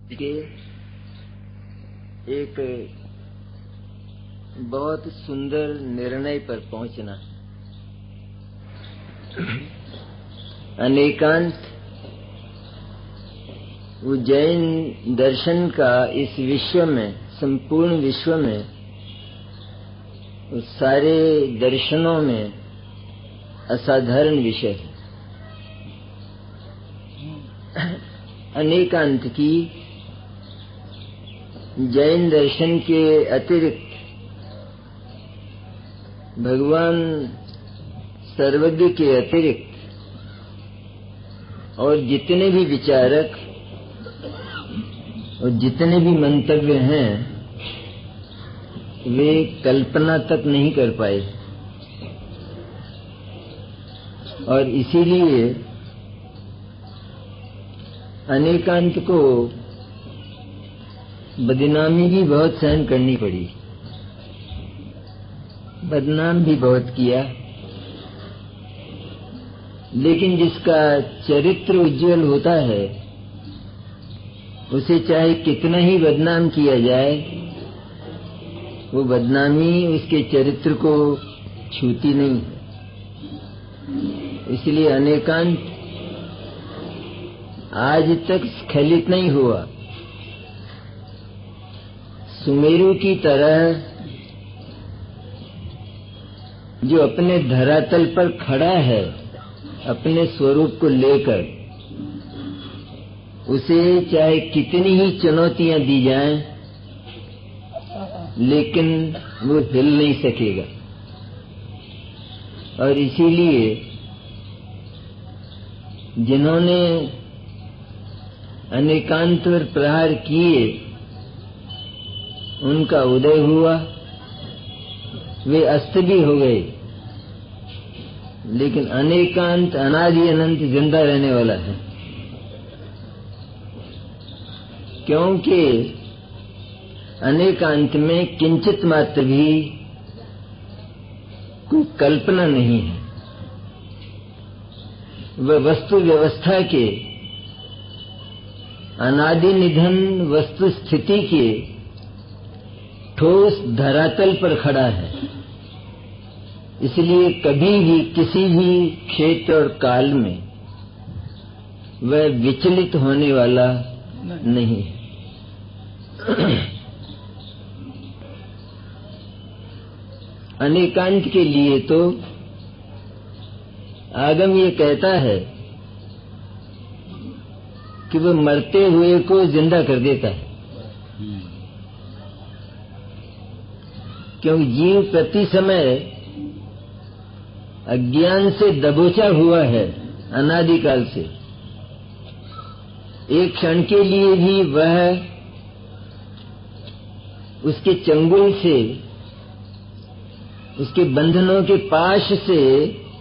के एक बहुत सुंदर निर्णय पर पहुंचना। अनेकांत जैन दर्शन का इस विश्व में, संपूर्ण विश्व में, उस सारे दर्शनों में असाधारण विषय है। अनेकांत की जैन दर्शन के अतिरिक्त भगवान सर्वज्ञ के अतिरिक्त और जितने भी विचारक और जितने भी मंतव्य हैं वे कल्पना तक नहीं कर पाए। और इसीलिए अनेकांत को बदनामी भी बहुत सहन करनी पड़ी, बदनाम भी बहुत किया। लेकिन जिसका चरित्र उज्जवल होता है उसे चाहे कितना ही बदनाम किया जाए, वो बदनामी उसके चरित्र को छूती नहीं। इसलिए अनेकांत आज तक स्खलित नहीं हुआ। सुमेरु की तरह जो अपने धरातल पर खड़ा है अपने स्वरूप को लेकर, उसे चाहे कितनी ही चुनौतियां दी जाएं, लेकिन वो हिल नहीं सकेगा। और इसीलिए जिन्होंने अनेकांत पर प्रहार किए उनका उदय हुआ, वे अस्त भी हो गए, लेकिन अनेकांत अनादि अनंत जिंदा रहने वाला है। क्योंकि अनेकांत में किंचित मात्र भी कोई कल्पना नहीं है। वह वस्तु व्यवस्था के, अनादि निधन वस्तु स्थिति के ठोस धरातल पर खड़ा है। इसलिए कभी भी किसी भी क्षेत्र और काल में वह विचलित होने वाला नहीं है। अनेकांत के लिए तो आगम ये कहता है कि वह मरते हुए को जिंदा कर देता है। क्योंकि जीव प्रति समय अज्ञान से दबोचा हुआ है अनादिकाल से। एक क्षण के लिए भी वह उसके चंगुल से, उसके बंधनों के पाश से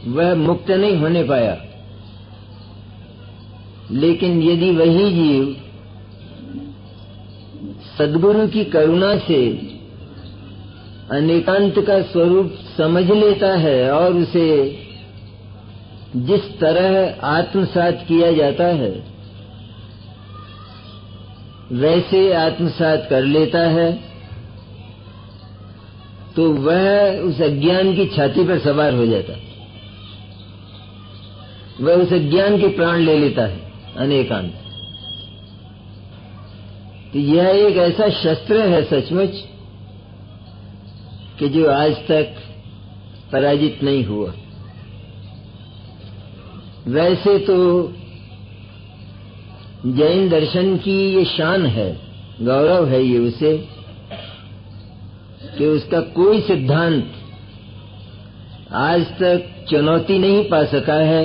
वह मुक्त नहीं होने पाया। लेकिन यदि वही जीव सद्गुरु की करुणा से अनेकांत का स्वरूप समझ लेता है और उसे जिस तरह आत्मसात किया जाता है वैसे आत्मसात कर लेता है, तो वह उस अज्ञान की छाती पर सवार हो जाता है। वह उस अज्ञान के प्राण ले लेता है अनेकांत। तो यह एक ऐसा शस्त्र है सचमुच कि जो आज तक पराजित नहीं हुआ। वैसे तो जैन दर्शन की ये शान है, गौरव है ये उसे, कि उसका कोई सिद्धांत आज तक चुनौती नहीं पा सका है।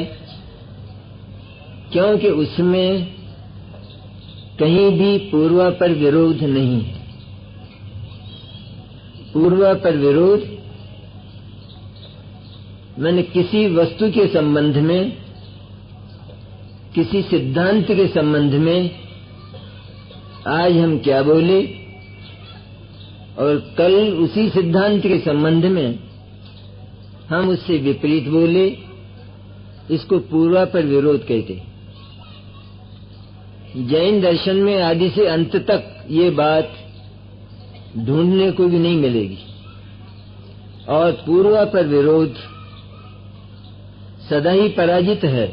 क्योंकि उसमें कहीं भी पूर्वापर विरोध नहीं है। पूर्वापर विरोध मैंने किसी वस्तु के संबंध में, किसी सिद्धांत के संबंध में आज हम क्या बोले और कल उसी सिद्धांत के संबंध में हम उससे विपरीत बोले, इसको पूर्वापर विरोध कहते। जैन दर्शन में आदि से अंत तक ये बात ढूंढने को भी नहीं मिलेगी। और पूर्वापर विरोध सदा ही पराजित है,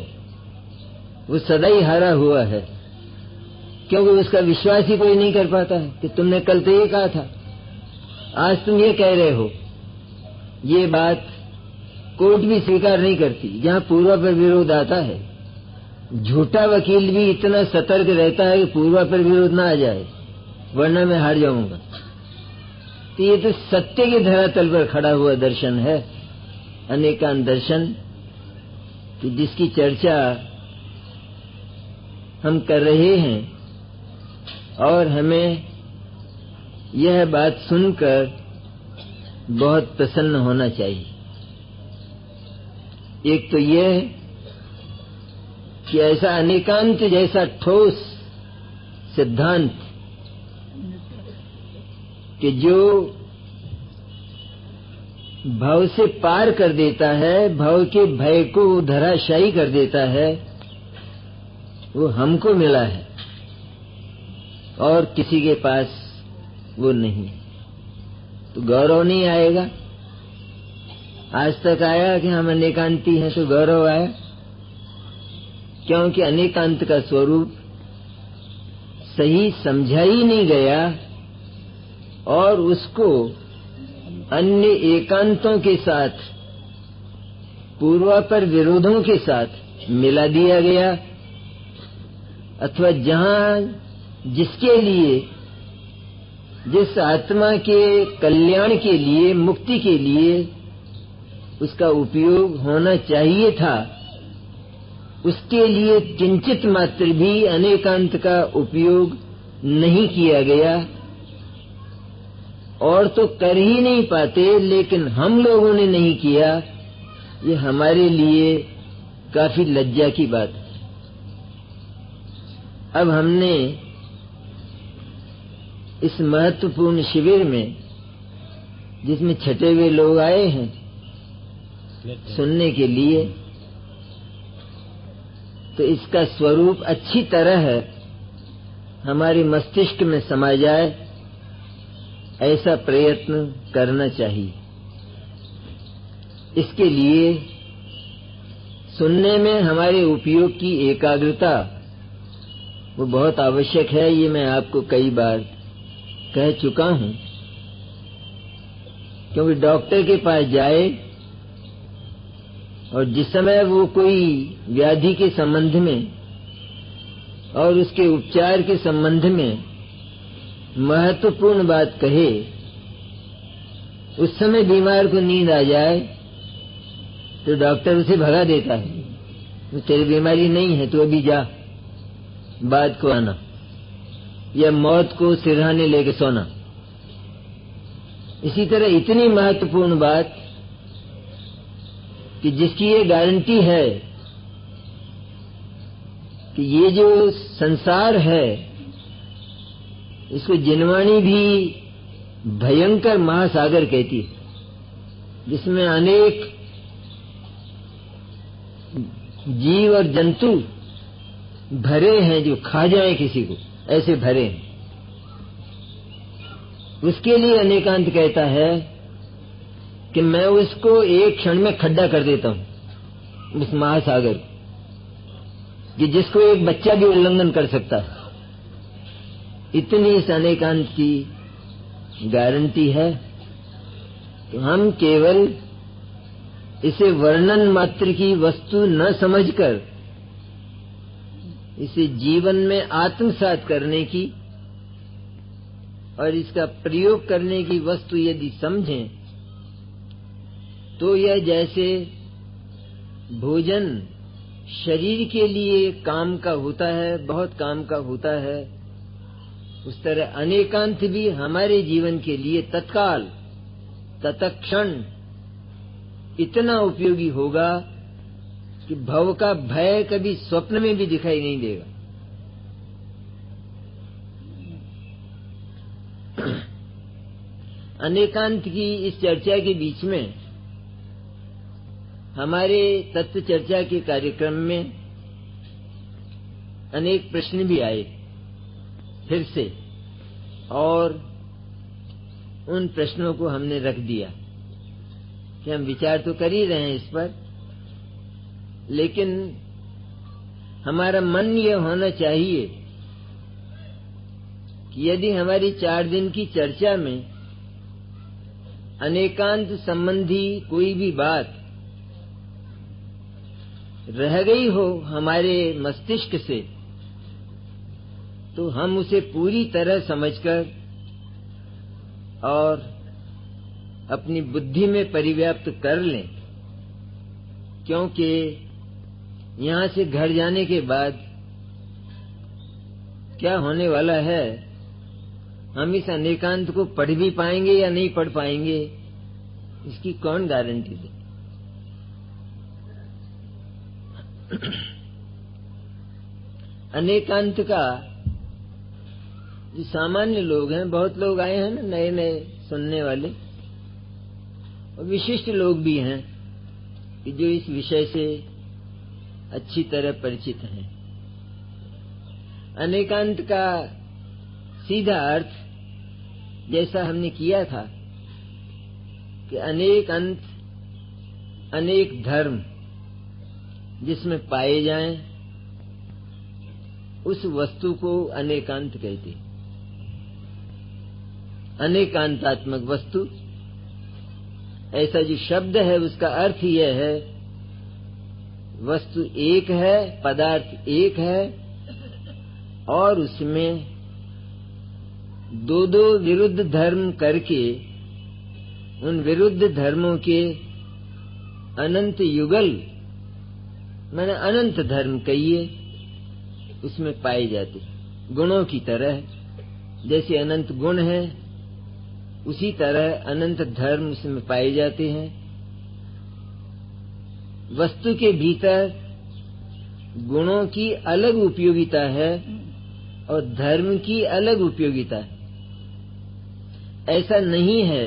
वो सदा ही हारा हुआ है, क्योंकि उसका विश्वास ही कोई नहीं कर पाता है कि तुमने कल तो ये कहा था, आज तुम ये कह रहे हो। ये बात कोर्ट भी स्वीकार नहीं करती। जहाँ पूर्वापर विरोध आता है, झूठा वकील भी इतना सतर्क रहता है कि पूर्वापर विरोध ना आ जाए, वरना मैं हार जाऊंगा। तो ये तो सत्य के धरातल पर खड़ा हुआ दर्शन है, अनेकांत दर्शन, कि जिसकी चर्चा हम कर रहे हैं। और हमें यह बात सुनकर बहुत प्रसन्न होना चाहिए। एक तो यह कि ऐसा अनेकांत जैसा ठोस सिद्धांत कि जो भव से पार कर देता है, भव के भय को धराशायी कर देता है, वो हमको मिला है और किसी के पास वो नहीं। तो गौरव नहीं आएगा? आज तक आया कि हम अनेकांती हैं तो गौरव आया, क्योंकि अनेकांत का स्वरूप सही समझा ही नहीं गया और उसको अन्य एकांतों के साथ, पूर्वापर विरोधों के साथ मिला दिया गया। अथवा जहाँ जिसके लिए, जिस आत्मा के कल्याण के लिए, मुक्ति के लिए उसका उपयोग होना चाहिए था, उसके लिए किंचित मात्र भी अनेकांत का उपयोग नहीं किया गया। और तो कर ही नहीं पाते, लेकिन हम लोगों ने नहीं किया, ये हमारे लिए काफी लज्जा की बात है। अब हमने इस महत्वपूर्ण शिविर में, जिसमें छठे हुए लोग आए हैं सुनने के लिए, तो इसका स्वरूप अच्छी तरह हमारे मस्तिष्क में समा जाए, ऐसा प्रयत्न करना चाहिए। इसके लिए सुनने में हमारे उपयोग की एकाग्रता वो बहुत आवश्यक है। ये मैं आपको कई बार कह चुका हूँ, क्योंकि डॉक्टर के पास जाए और जिस समय वो कोई व्याधि के संबंध में और उसके उपचार के संबंध में महत्वपूर्ण बात कहे, उस समय बीमार को नींद आ जाए तो डॉक्टर उसे भगा देता है, तो तेरी बीमारी नहीं है, तू अभी जा, बाद को आना, या मौत को सिरहाने लेके सोना। इसी तरह इतनी महत्वपूर्ण बात कि जिसकी ये गारंटी है कि ये जो संसार है, इसको जिनवाणी भी भयंकर महासागर कहती है, जिसमें अनेक जीव और जंतु भरे हैं जो खा जाए किसी को, ऐसे भरे हैं। उसके लिए अनेकांत कहता है कि मैं उसको एक क्षण में खड्डा कर देता हूँ, उस महासागर कि जिसको एक बच्चा भी उल्लंघन कर सकता है। इतनी इस अनेकांत की गारंटी है। तो हम केवल इसे वर्णन मात्र की वस्तु न समझकर इसे जीवन में आत्मसात करने की और इसका प्रयोग करने की वस्तु यदि समझें, तो यह जैसे भोजन शरीर के लिए काम का होता है, बहुत काम का होता है, उस तरह अनेकांत भी हमारे जीवन के लिए तत्काल, तत्क्षण इतना उपयोगी होगा कि भव का भय कभी स्वप्न में भी दिखाई नहीं देगा। अनेकांत की इस चर्चा के बीच में हमारे तत्व चर्चा के कार्यक्रम में अनेक प्रश्न भी आए। फिर से, और उन प्रश्नों को हमने रख दिया कि हम विचार तो कर ही रहे हैं इस पर, लेकिन हमारा मन ये होना चाहिए कि यदि हमारी 4 दिन की चर्चा में अनेकांत संबंधी कोई भी बात रह गई हो हमारे मस्तिष्क से, तो हम उसे पूरी तरह समझकर और अपनी बुद्धि में परिव्याप्त कर लें, क्योंकि यहाँ से घर जाने के बाद क्या होने वाला है, हम इस अनेकांत को पढ़ भी पाएंगे या नहीं पढ़ पाएंगे, इसकी कौन गारंटी दे। अनेकांत का जो सामान्य लोग हैं, बहुत लोग आए हैं ना नए नए सुनने वाले, और विशिष्ट लोग भी हैं कि जो इस विषय से अच्छी तरह परिचित हैं। अनेकांत का सीधा अर्थ जैसा हमने किया था कि अनेक अंत, अनेक धर्म जिसमें पाए जाएं, उस वस्तु को अनेकांत कहते हैं। अनेकांतात्मक वस्तु, ऐसा जो शब्द है उसका अर्थ यह है, वस्तु एक है, पदार्थ एक है, और उसमें दो दो विरुद्ध धर्म करके उन विरुद्ध धर्मों के अनंत युगल, माने अनंत धर्म कहिए, उसमें पाए जाते। गुणों की तरह जैसे अनंत गुण है, उसी तरह अनंत धर्म उसमें पाए जाते हैं। वस्तु के भीतर गुणों की अलग उपयोगिता है और धर्म की अलग उपयोगिता है। ऐसा नहीं है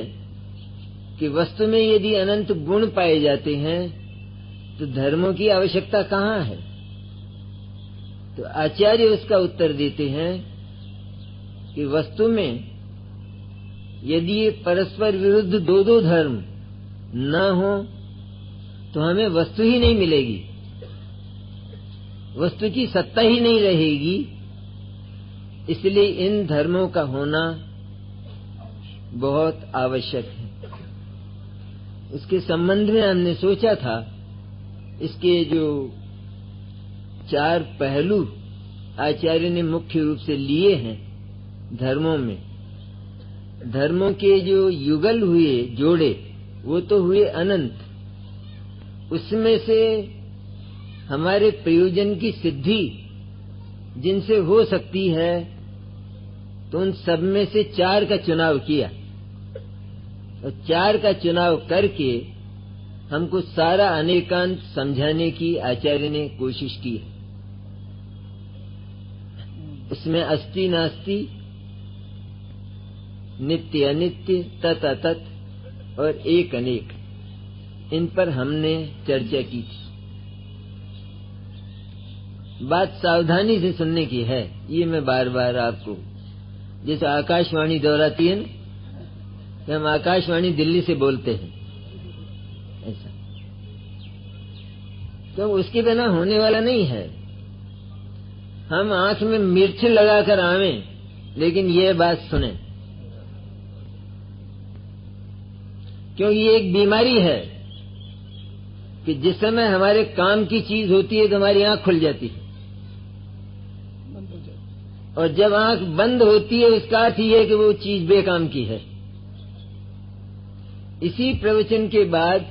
कि वस्तु में यदि अनंत गुण पाए जाते हैं तो धर्मों की आवश्यकता कहाँ है। तो आचार्य उसका उत्तर देते हैं कि वस्तु में यदि ये परस्पर विरुद्ध दो दो धर्म न हो तो हमें वस्तु ही नहीं मिलेगी, वस्तु की सत्ता ही नहीं रहेगी। इसलिए इन धर्मों का होना बहुत आवश्यक है। उसके संबंध में हमने सोचा था, इसके जो 4 पहलू आचार्य ने मुख्य रूप से लिए हैं धर्मों में, धर्मों के जो युगल हुए जोड़े वो तो हुए अनंत, उसमें से हमारे प्रयोजन की सिद्धि जिनसे हो सकती है तो उन सब में से 4 का चुनाव किया, और 4 का चुनाव करके हमको सारा अनेकांत समझाने की आचार्य ने कोशिश की। उसमें अस्ति नास्ति, नित्य अनित्य, तत् अतत् और एक अनेक, इन पर हमने चर्चा की थी। बात सावधानी से सुनने की है, ये मैं बार बार आपको, जैसे आकाशवाणी दोहराती है ना कि हम आकाशवाणी दिल्ली से बोलते हैं, ऐसा तो उसके बिना होने वाला नहीं है। हम आंख में मिर्च लगाकर आवें, लेकिन ये बात सुने, क्योंकि ये एक बीमारी है कि जिस समय हमारे काम की चीज होती है तो हमारी आंख खुल जाती है, और जब आंख बंद होती है उसका अर्थ ये है कि वो चीज बेकाम की है। इसी प्रवचन के बाद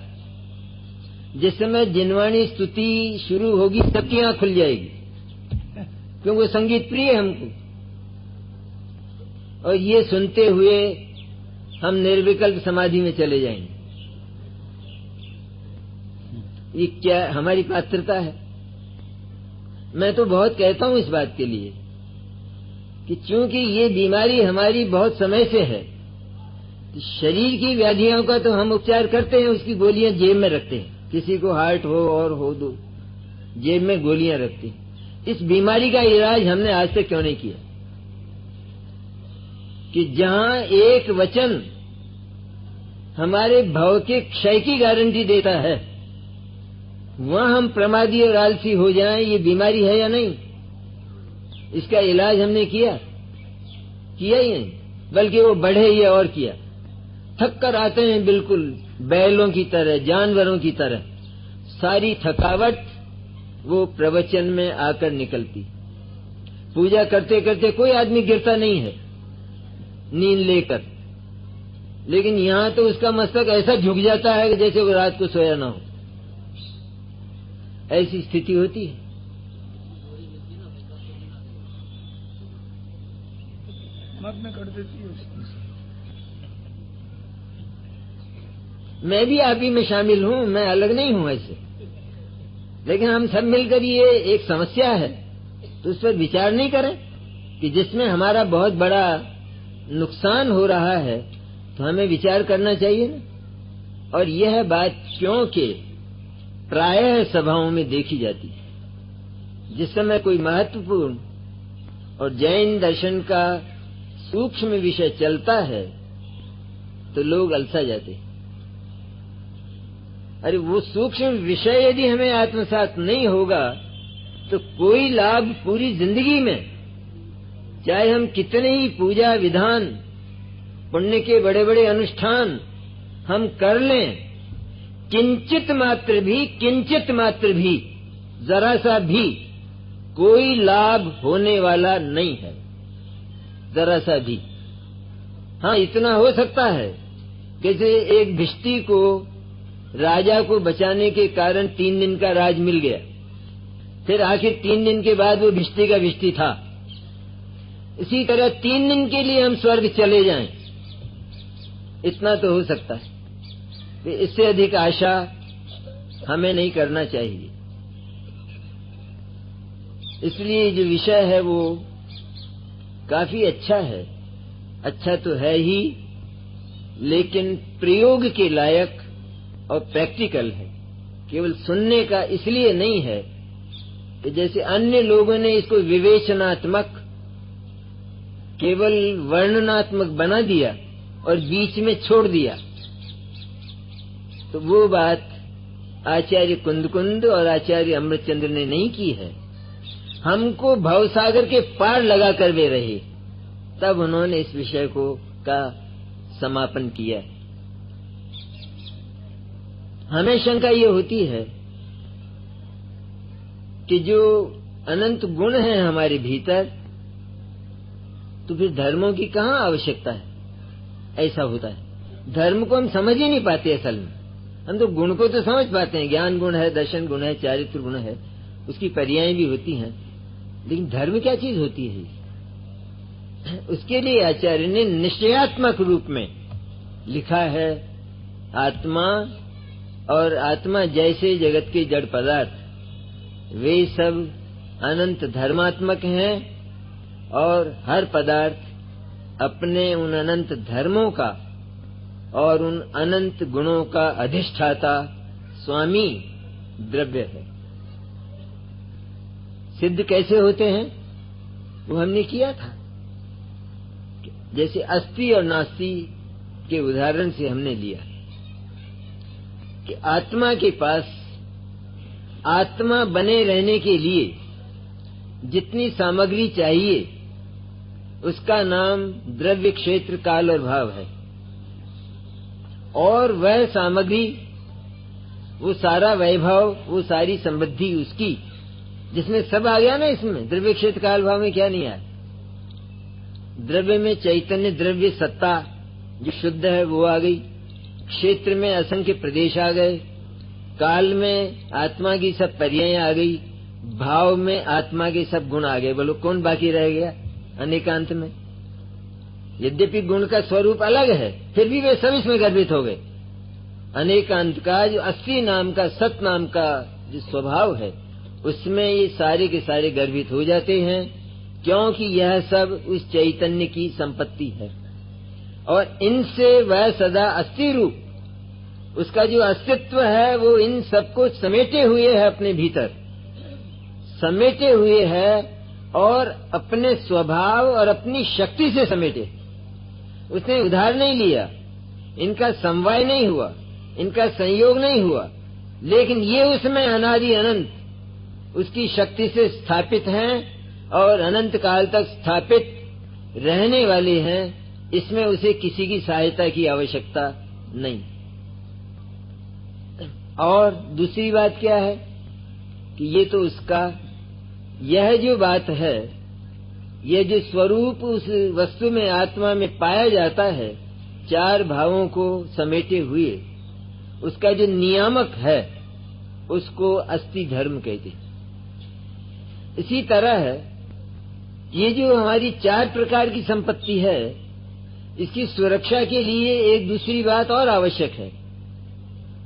जिस समय जिनवाणी स्तुति शुरू होगी सबकी आंख खुल जाएगी, क्योंकि संगीत प्रिय है हमको, और ये सुनते हुए हम निर्विकल्प समाधि में चले जाएंगे। ये क्या हमारी पात्रता है। मैं तो बहुत कहता हूं इस बात के लिए कि चूंकि ये बीमारी हमारी बहुत समय से है, तो शरीर की व्याधियों का तो हम उपचार करते हैं, उसकी गोलियां जेब में रखते हैं। किसी को हार्ट हो और हो दो, जेब में गोलियां रखते हैं। इस बीमारी का इलाज हमने आज तक क्यों नहीं किया? कि जहां एक वचन हमारे भव के क्षय की गारंटी देता है, वहां हम प्रमादी और आलसी हो जाएं, ये बीमारी है या नहीं? इसका इलाज हमने किया ही नहीं, बल्कि वो बढ़े ये और किया। थक कर आते हैं बिल्कुल बैलों की तरह, जानवरों की तरह। सारी थकावट वो प्रवचन में आकर निकलती। पूजा करते करते कोई आदमी गिरता नहीं है नींद लेकर, लेकिन यहां तो उसका मस्तक ऐसा झुक जाता है कि जैसे वो रात को सोया ना हो। ऐसी स्थिति होती है। मग्न कर देती है। मैं भी आप ही में शामिल हूं, मैं अलग नहीं हूं ऐसे। लेकिन हम सब मिलकर ये एक समस्या है, तो उस पर विचार नहीं करें कि जिसमें हमारा बहुत बड़ा नुकसान हो रहा है, तो हमें विचार करना चाहिए ना। और यह बात क्योंकि प्रायः सभाओं में देखी जाती है। जिस समय कोई महत्वपूर्ण और जैन दर्शन का सूक्ष्म विषय चलता है, तो लोग अलसा जाते। अरे वो सूक्ष्म विषय यदि हमें आत्मसात नहीं होगा, तो कोई लाभ पूरी जिंदगी में, चाहे हम कितने ही पूजा विधान, पुण्य के बड़े बड़े अनुष्ठान हम कर लें, किंचित मात्र भी जरा सा भी कोई लाभ होने वाला नहीं है, जरा सा भी। हाँ, इतना हो सकता है कि जैसे एक भिष्टी को राजा को बचाने के कारण 3 दिन का राज मिल गया, फिर आखिर 3 दिन के बाद वो भिष्टी का भिष्टी था। इसी तरह 3 दिन के लिए हम स्वर्ग चले जाएं, इतना तो हो सकता है। इससे अधिक आशा हमें नहीं करना चाहिए। इसलिए जो विषय है वो काफी अच्छा है, अच्छा तो है ही, लेकिन प्रयोग के लायक और प्रैक्टिकल है। केवल सुनने का इसलिए नहीं है कि जैसे अन्य लोगों ने इसको विवेचनात्मक, केवल वर्णनात्मक बना दिया और बीच में छोड़ दिया। तो वो बात आचार्य कुंद और आचार्य अमृतचंद्र ने नहीं की है। हमको भवसागर के पार लगा कर वे रहे, तब उन्होंने इस विषय को का समापन किया। हमें शंका ये होती है कि जो अनंत गुण हैं हमारे भीतर, तो फिर धर्मों की कहाँ आवश्यकता है? ऐसा होता है। धर्म को हम समझ ही नहीं पाते असल में। हम तो गुण को तो समझ पाते हैं, ज्ञान गुण है, दर्शन गुण है, चारित्र गुण है, उसकी पर्याय भी होती हैं, लेकिन धर्म क्या चीज होती है? उसके लिए आचार्य ने निश्चयात्मक रूप में लिखा है, आत्मा और आत्मा जैसे जगत के जड़ पदार्थ वे सब अनंत धर्मात्मक हैं, और हर पदार्थ अपने उन अनंत धर्मों का और उन अनंत गुणों का अधिष्ठाता स्वामी द्रव्य है। सिद्ध कैसे होते हैं वो हमने किया था। जैसे अस्ति और नास्ति के उदाहरण से हमने लिया कि आत्मा के पास आत्मा बने रहने के लिए जितनी सामग्री चाहिए उसका नाम द्रव्य, क्षेत्र, काल और भाव है। और वह सामग्री, वो सारा वैभव, वो सारी समृद्धि उसकी, जिसमें सब आ गया ना। इसमें द्रव्य, क्षेत्र, काल, भाव में क्या नहीं आया? द्रव्य में चैतन्य द्रव्य सत्ता जो शुद्ध है वो आ गई, क्षेत्र में असंख्य प्रदेश आ गए, काल में आत्मा की सब पर्याय आ गई, भाव में आत्मा के सब गुण आ गए। बोलो कौन बाकी रह गया अनेकांत में? यद्यपि गुण का स्वरूप अलग है, फिर भी वे सब इसमें गर्भित हो गए। अनेकांत का जो अस्ति नाम का, सत नाम का जो स्वभाव है, उसमें ये सारे के सारे गर्भित हो जाते हैं, क्योंकि यह सब उस चैतन्य की संपत्ति है। और इनसे वह सदा अस्थि रूप, उसका जो अस्तित्व है वो इन सबको समेटे हुए है, अपने भीतर समेटे हुए है, और अपने स्वभाव और अपनी शक्ति से समेटे। उसने उधार नहीं लिया, इनका समवाय नहीं हुआ, इनका संयोग नहीं हुआ, लेकिन ये उसमें अनादि अनंत उसकी शक्ति से स्थापित हैं और अनंत काल तक स्थापित रहने वाले हैं। इसमें उसे किसी की सहायता की आवश्यकता नहीं। और दूसरी बात क्या है कि ये तो उसका यह जो बात है, यह जो स्वरूप उस वस्तु में आत्मा में पाया जाता है, चार भावों को समेटे हुए, उसका जो नियामक है उसको अस्थि धर्म कहते हैं। इसी तरह है ये जो हमारी चार प्रकार की संपत्ति है, इसकी सुरक्षा के लिए एक दूसरी बात और आवश्यक है,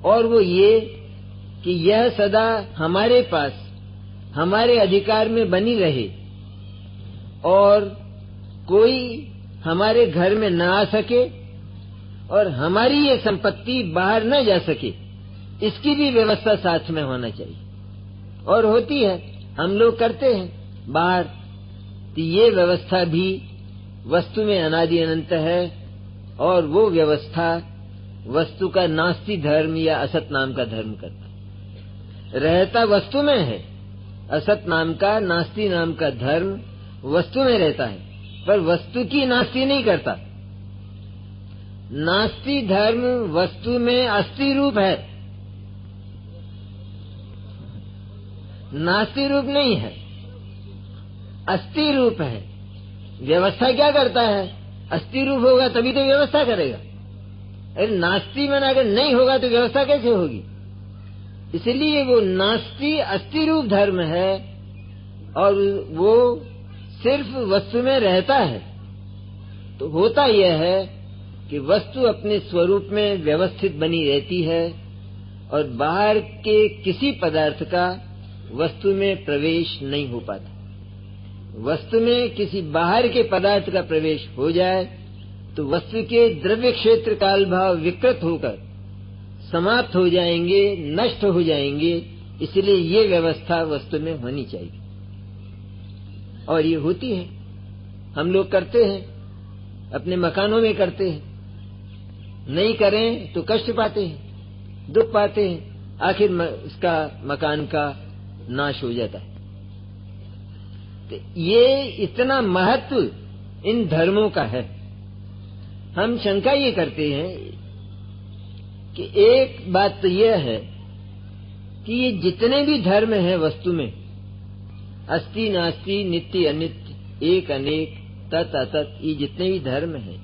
और वो ये कि यह सदा हमारे पास हमारे अधिकार में बनी रहे और कोई हमारे घर में न आ सके और हमारी ये संपत्ति बाहर न जा सके, इसकी भी व्यवस्था साथ में होना चाहिए। और होती है, हम लोग करते हैं बाहर, तो ये व्यवस्था भी वस्तु में अनादि अनंत है, और वो व्यवस्था वस्तु का नास्ति धर्म या असत नाम का धर्म करता है। रहता वस्तु में है, असत नाम का नास्ति नाम का धर्म वस्तु में रहता है, पर वस्तु की नास्ति नहीं करता। नास्ति धर्म वस्तु में अस्थि रूप है, नास्ति रूप नहीं है, अस्थि रूप है। व्यवस्था क्या करता है? अस्थि रूप होगा तभी तो व्यवस्था करेगा। अरे नास्ति में अगर नहीं होगा तो व्यवस्था कैसे होगी? इसलिए वो नास्ति अस्थि रूप धर्म है, और वो सिर्फ वस्तु में रहता है। तो होता यह है कि वस्तु अपने स्वरूप में व्यवस्थित बनी रहती है, और बाहर के किसी पदार्थ का वस्तु में प्रवेश नहीं हो पाता। वस्तु में किसी बाहर के पदार्थ का प्रवेश हो जाए तो वस्तु के द्रव्य क्षेत्र काल भाव विकृत होकर समाप्त हो जाएंगे, नष्ट हो जाएंगे। इसलिए ये व्यवस्था वस्तु में होनी चाहिए, और ये होती है। हम लोग करते हैं, अपने मकानों में करते हैं, नहीं करें तो कष्ट पाते हैं, दुख पाते हैं, आखिर उसका मकान का नाश हो जाता है। तो ये इतना महत्व इन धर्मों का है। हम शंका ये करते हैं कि एक बात तो यह है कि ये जितने भी धर्म हैं वस्तु में, अस्ति नास्ति, नित्य अनित्य, एक अनेक, तत् अतत्, ये जितने भी धर्म हैं,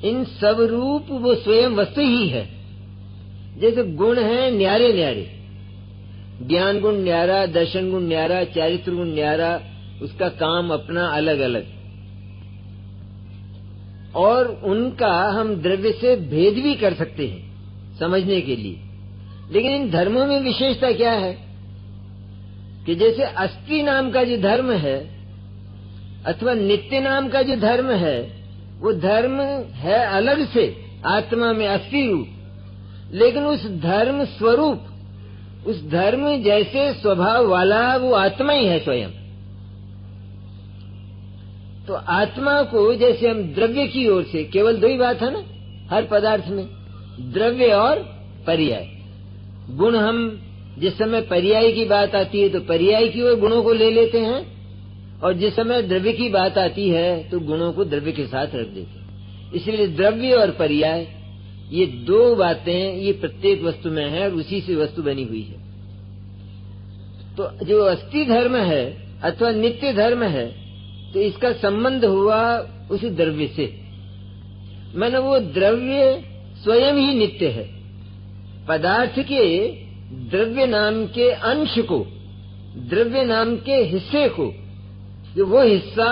इन सब रूप वो स्वयं वस्तु ही है। जैसे गुण हैं न्यारे न्यारे, ज्ञान गुण न्यारा, दर्शन गुण न्यारा, चारित्र गुण न्यारा, उसका काम अपना अलग अलग, और उनका हम द्रव्य से भेद भी कर सकते हैं समझने के लिए। लेकिन इन धर्मों में विशेषता क्या है कि जैसे अस्थि नाम का जो धर्म है अथवा नित्य नाम का जो धर्म है, वो धर्म है अलग से आत्मा में अस्थि रूप, लेकिन उस धर्म स्वरूप, उस धर्म जैसे स्वभाव वाला वो आत्मा ही है स्वयं। तो आत्मा को जैसे हम द्रव्य की ओर से, केवल दो ही बात है ना हर पदार्थ में, द्रव्य और पर्याय। गुण हम जिस समय पर्याय की बात आती है तो पर्याय की ओर गुणों को ले लेते हैं, और जिस समय द्रव्य की बात आती है तो गुणों को द्रव्य के साथ रख देते हैं। इसलिए द्रव्य और पर्याय, ये दो बातें ये प्रत्येक वस्तु में है, और उसी से वस्तु बनी हुई है। तो जो अस्थि धर्म है अथवा नित्य धर्म है, तो इसका संबंध हुआ उस द्रव्य से। माने वो द्रव्य स्वयं ही नित्य है। पदार्थ के द्रव्य नाम के अंश को, द्रव्य नाम के हिस्से को, जो वो हिस्सा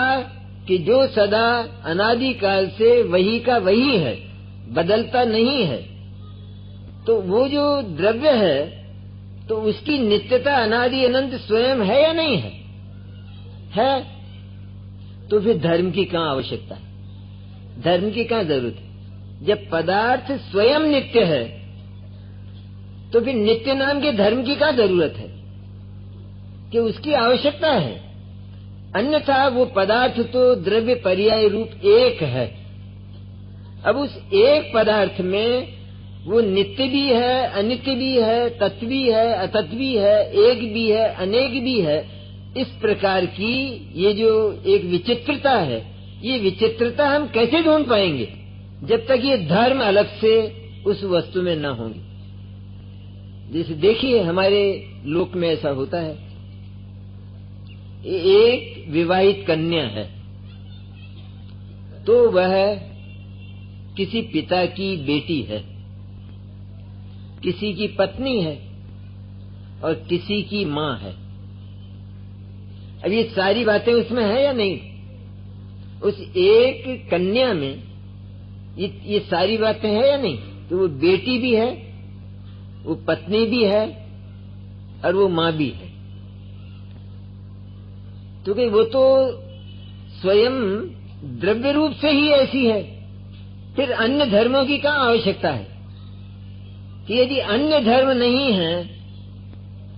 कि जो सदा अनादि काल से वही का वही है, बदलता नहीं है, तो वो जो द्रव्य है तो उसकी नित्यता अनादि अनंत स्वयं है या नहीं है? है। तो फिर धर्म की कहाँ आवश्यकता है? धर्म की कहाँ जरूरत है? जब पदार्थ स्वयं नित्य है तो फिर नित्य नाम के धर्म की कहाँ जरूरत है कि उसकी आवश्यकता है? अन्यथा वो पदार्थ तो द्रव्य पर्याय रूप एक है, अब उस एक पदार्थ में वो नित्य भी है, अनित्य भी है, तत्वी है, अतत्वी है, एक भी है, अनेक भी है। इस प्रकार की ये जो एक विचित्रता है, ये विचित्रता हम कैसे ढूंढ पाएंगे जब तक ये धर्म अलग से उस वस्तु में न होंगे। जैसे देखिए हमारे लोक में ऐसा होता है, एक विवाहित कन्या है तो वह किसी पिता की बेटी है, किसी की पत्नी है और किसी की मां है। अब ये सारी बातें उसमें है या नहीं? उस एक कन्या में ये सारी बातें हैं या नहीं? तो वो बेटी भी है, वो पत्नी भी है और वो मां भी है। क्योंकि वो तो स्वयं द्रव्य रूप से ही ऐसी है, फिर अन्य धर्मों की कहाँ आवश्यकता है? कि यदि अन्य धर्म नहीं है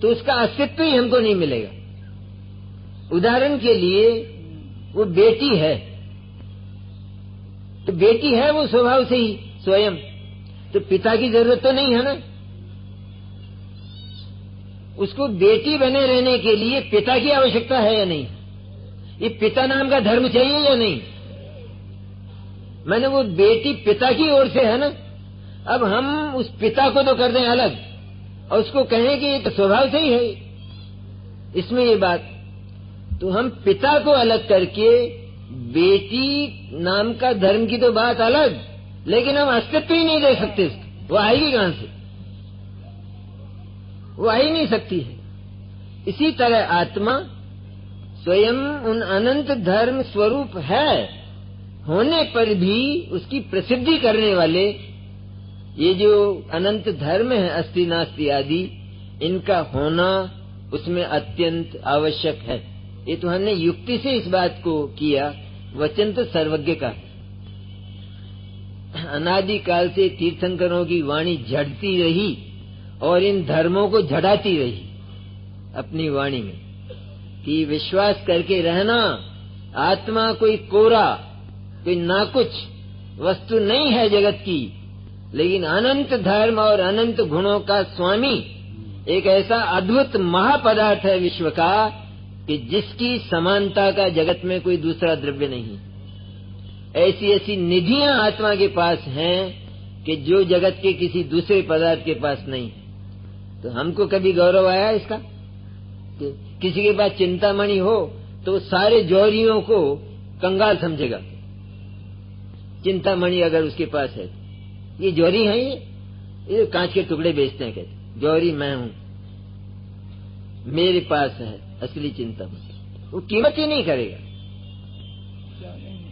तो उसका अस्तित्व ही हमको नहीं मिलेगा। उदाहरण के लिए वो बेटी है, तो बेटी है वो स्वभाव से ही स्वयं, तो पिता की जरूरत तो नहीं है ना। उसको बेटी बने रहने के लिए पिता की आवश्यकता है या नहीं? ये पिता नाम का धर्म चाहिए या नहीं? मैंने वो बेटी पिता की ओर से है ना। अब हम उस पिता को तो कर दें अलग और उसको कहें कि ये तो स्वभाव से ही है इसमें ये बात, तो हम पिता को अलग करके बेटी नाम का धर्म की तो बात अलग, लेकिन हम अस्तित्व ही नहीं दे सकते इसको। वो आएगी कहां से? वो आ ही नहीं सकती है। इसी तरह आत्मा स्वयं उन अनंत धर्म स्वरूप है, होने पर भी उसकी प्रसिद्धि करने वाले ये जो अनंत धर्म है, अस्ति नास्ति आदि, इनका होना उसमें अत्यंत आवश्यक है। ये तो हमने युक्ति से इस बात को किया, वचन तो सर्वज्ञ का है। अनादि काल से तीर्थंकरों की वाणी झड़ती रही और इन धर्मों को झड़ाती रही अपनी वाणी में, कि विश्वास करके रहना, आत्मा कोई कोरा, कोई नाकुछ वस्तु नहीं है जगत की, लेकिन अनंत धर्म और अनंत गुणों का स्वामी एक ऐसा अद्भुत महापदार्थ है विश्व का कि जिसकी समानता का जगत में कोई दूसरा द्रव्य नहीं। ऐसी ऐसी निधियां आत्मा के पास हैं कि जो जगत के किसी दूसरे पदार्थ के पास नहीं है। तो हमको कभी गौरव आया इसका? किसी के पास चिंतामणि हो तो सारे जौहरियों को कंगाल समझेगा। चिंतामणि अगर उसके पास है, ये जौहरी है, ये कांच के टुकड़े बेचते हैं, कहते जौहरी मैं हूं, मेरे पास है असली चिंतामणि। वो कीमत ही नहीं करेगा।